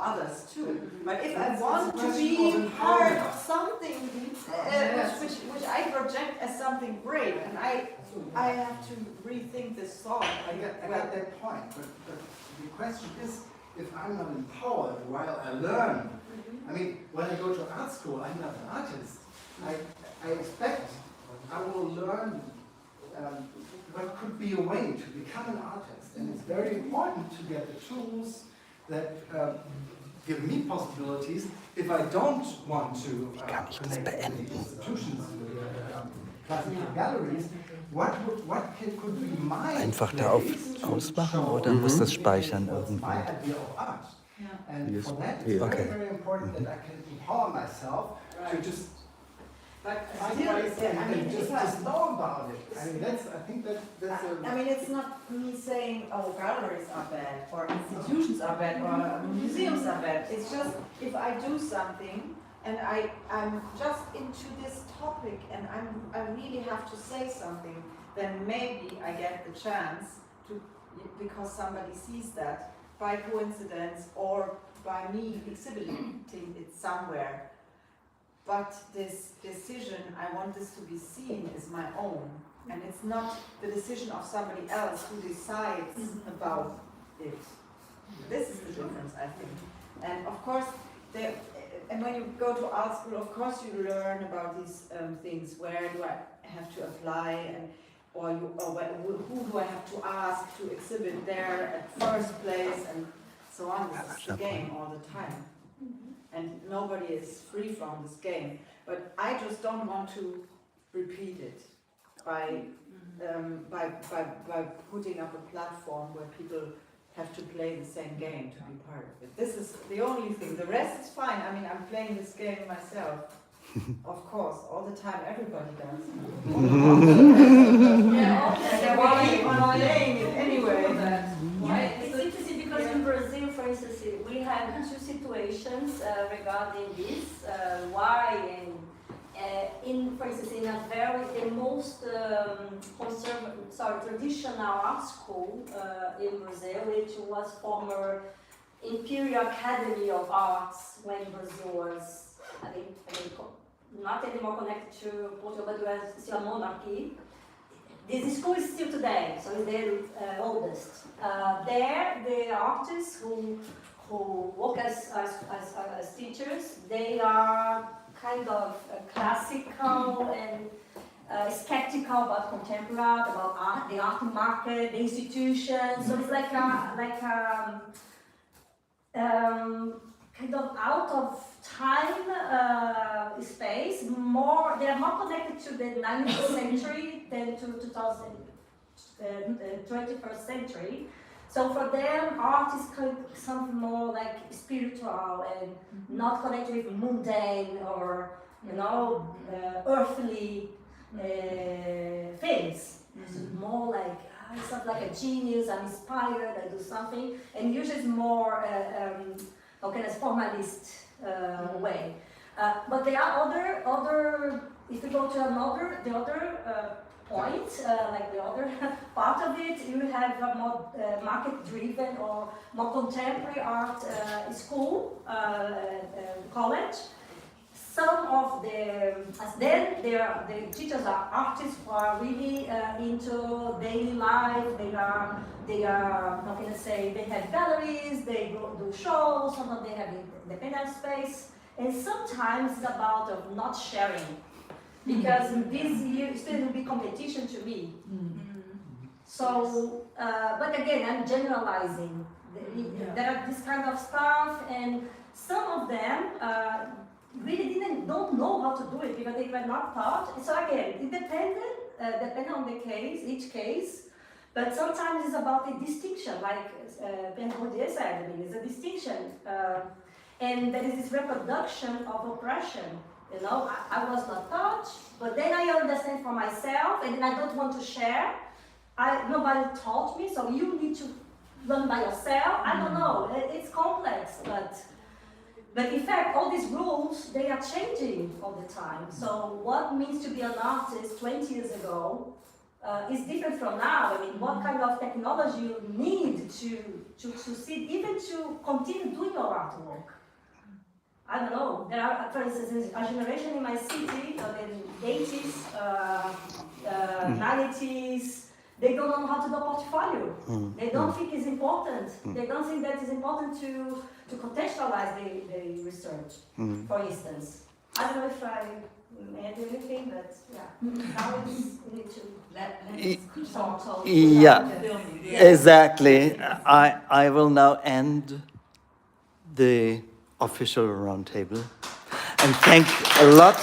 others too. But if I want to be part of something which I project as something great, and I have to rethink this thought. I get that point, but the question is, if I'm not empowered while I learn, I mean, when I go to art school, I'm not an artist. I expect I will learn what could be a way to become an artist, and it's very important to get the tools that give me possibilities if I don't want to connect with the institutions, with classical galleries. What could be my Einfach da auf Ausmachen oder muss das speichern irgendwie? my idea of art. And Yes. for that, Yeah. it's Okay. very important that I can empower myself to just But find still, ways and just if know about it. I mean, I think that's I mean, it's not me saying, oh, galleries are bad, or institutions are bad, or museums are bad. It's just, if I do something, and I'm just into this topic, and I really have to say something, then maybe I get the chance to, because somebody sees that, by coincidence, or by me exhibiting it somewhere. But this decision, I want this to be seen, is my own. And it's not the decision of somebody else who decides about it. This is the difference, I think. And of course, and when you go to art school, of course you learn about these things. Where do I have to apply, and who do I have to ask to exhibit there at first place, and so on. This is the game all the time. And nobody is free from this game. But I just don't want to repeat it by putting up a platform where people have to play the same game to be part of it. This is the only thing. The rest is fine. I mean, I'm playing this game myself. Of course, all the time, everybody does. And I'm playing it anyway. It's interesting because in Brazil, for instance, we have two situations regarding this. Why for instance, in the most traditional art school in Brazil, which was former Imperial Academy of Arts when Brazil was, I think not anymore connected to Portugal, but was still a monarchy. This school is still today, so it's the oldest. There, the artists who work as teachers, they are kind of classical and skeptical about contemporary, about art, the art market, the institutions. So it's like a kind of out of time space. They are more connected to the 19th century than to 21st century. So for them, art is something more like spiritual and not connected with mundane or earthly things. It's more like it's not like a genius. I'm inspired. I do something, and usually it's more formalist way. But there are other. If you go to the other point, like the other part of it. You have a more market-driven or more contemporary art school, college. Some of the, the teachers are artists who are really into daily life. They are, how can I say, they have galleries, they go do shows, sometimes they have independent space. And sometimes it's about of not sharing. Because this still will be competition to me. So, but again, I'm generalizing. There are this kind of stuff, and some of them really don't know how to do it because they were not taught. So again, it depended on the case, each case. But sometimes it's about a distinction, like Bernaudier said, it's a distinction. And there is this reproduction of oppression. You know, I was not taught, but then I understand for myself, and then I don't want to share. Nobody taught me, so you need to learn by yourself. I don't know, it's complex, but in fact, all these rules, they are changing all the time. So what means to be an artist 20 years ago is different from now. I mean, what kind of technology you need to succeed, even to continue doing your artwork. I don't know. There are, for instance, a generation in my city, in the 80s, 90s, they don't know how to do a portfolio. They don't think it's important. They don't think that it's important to contextualize the research, for instance. I don't know if I made anything, but yeah. Now we need to let's talk. Yeah, exactly. I will now end the official roundtable and thank a lot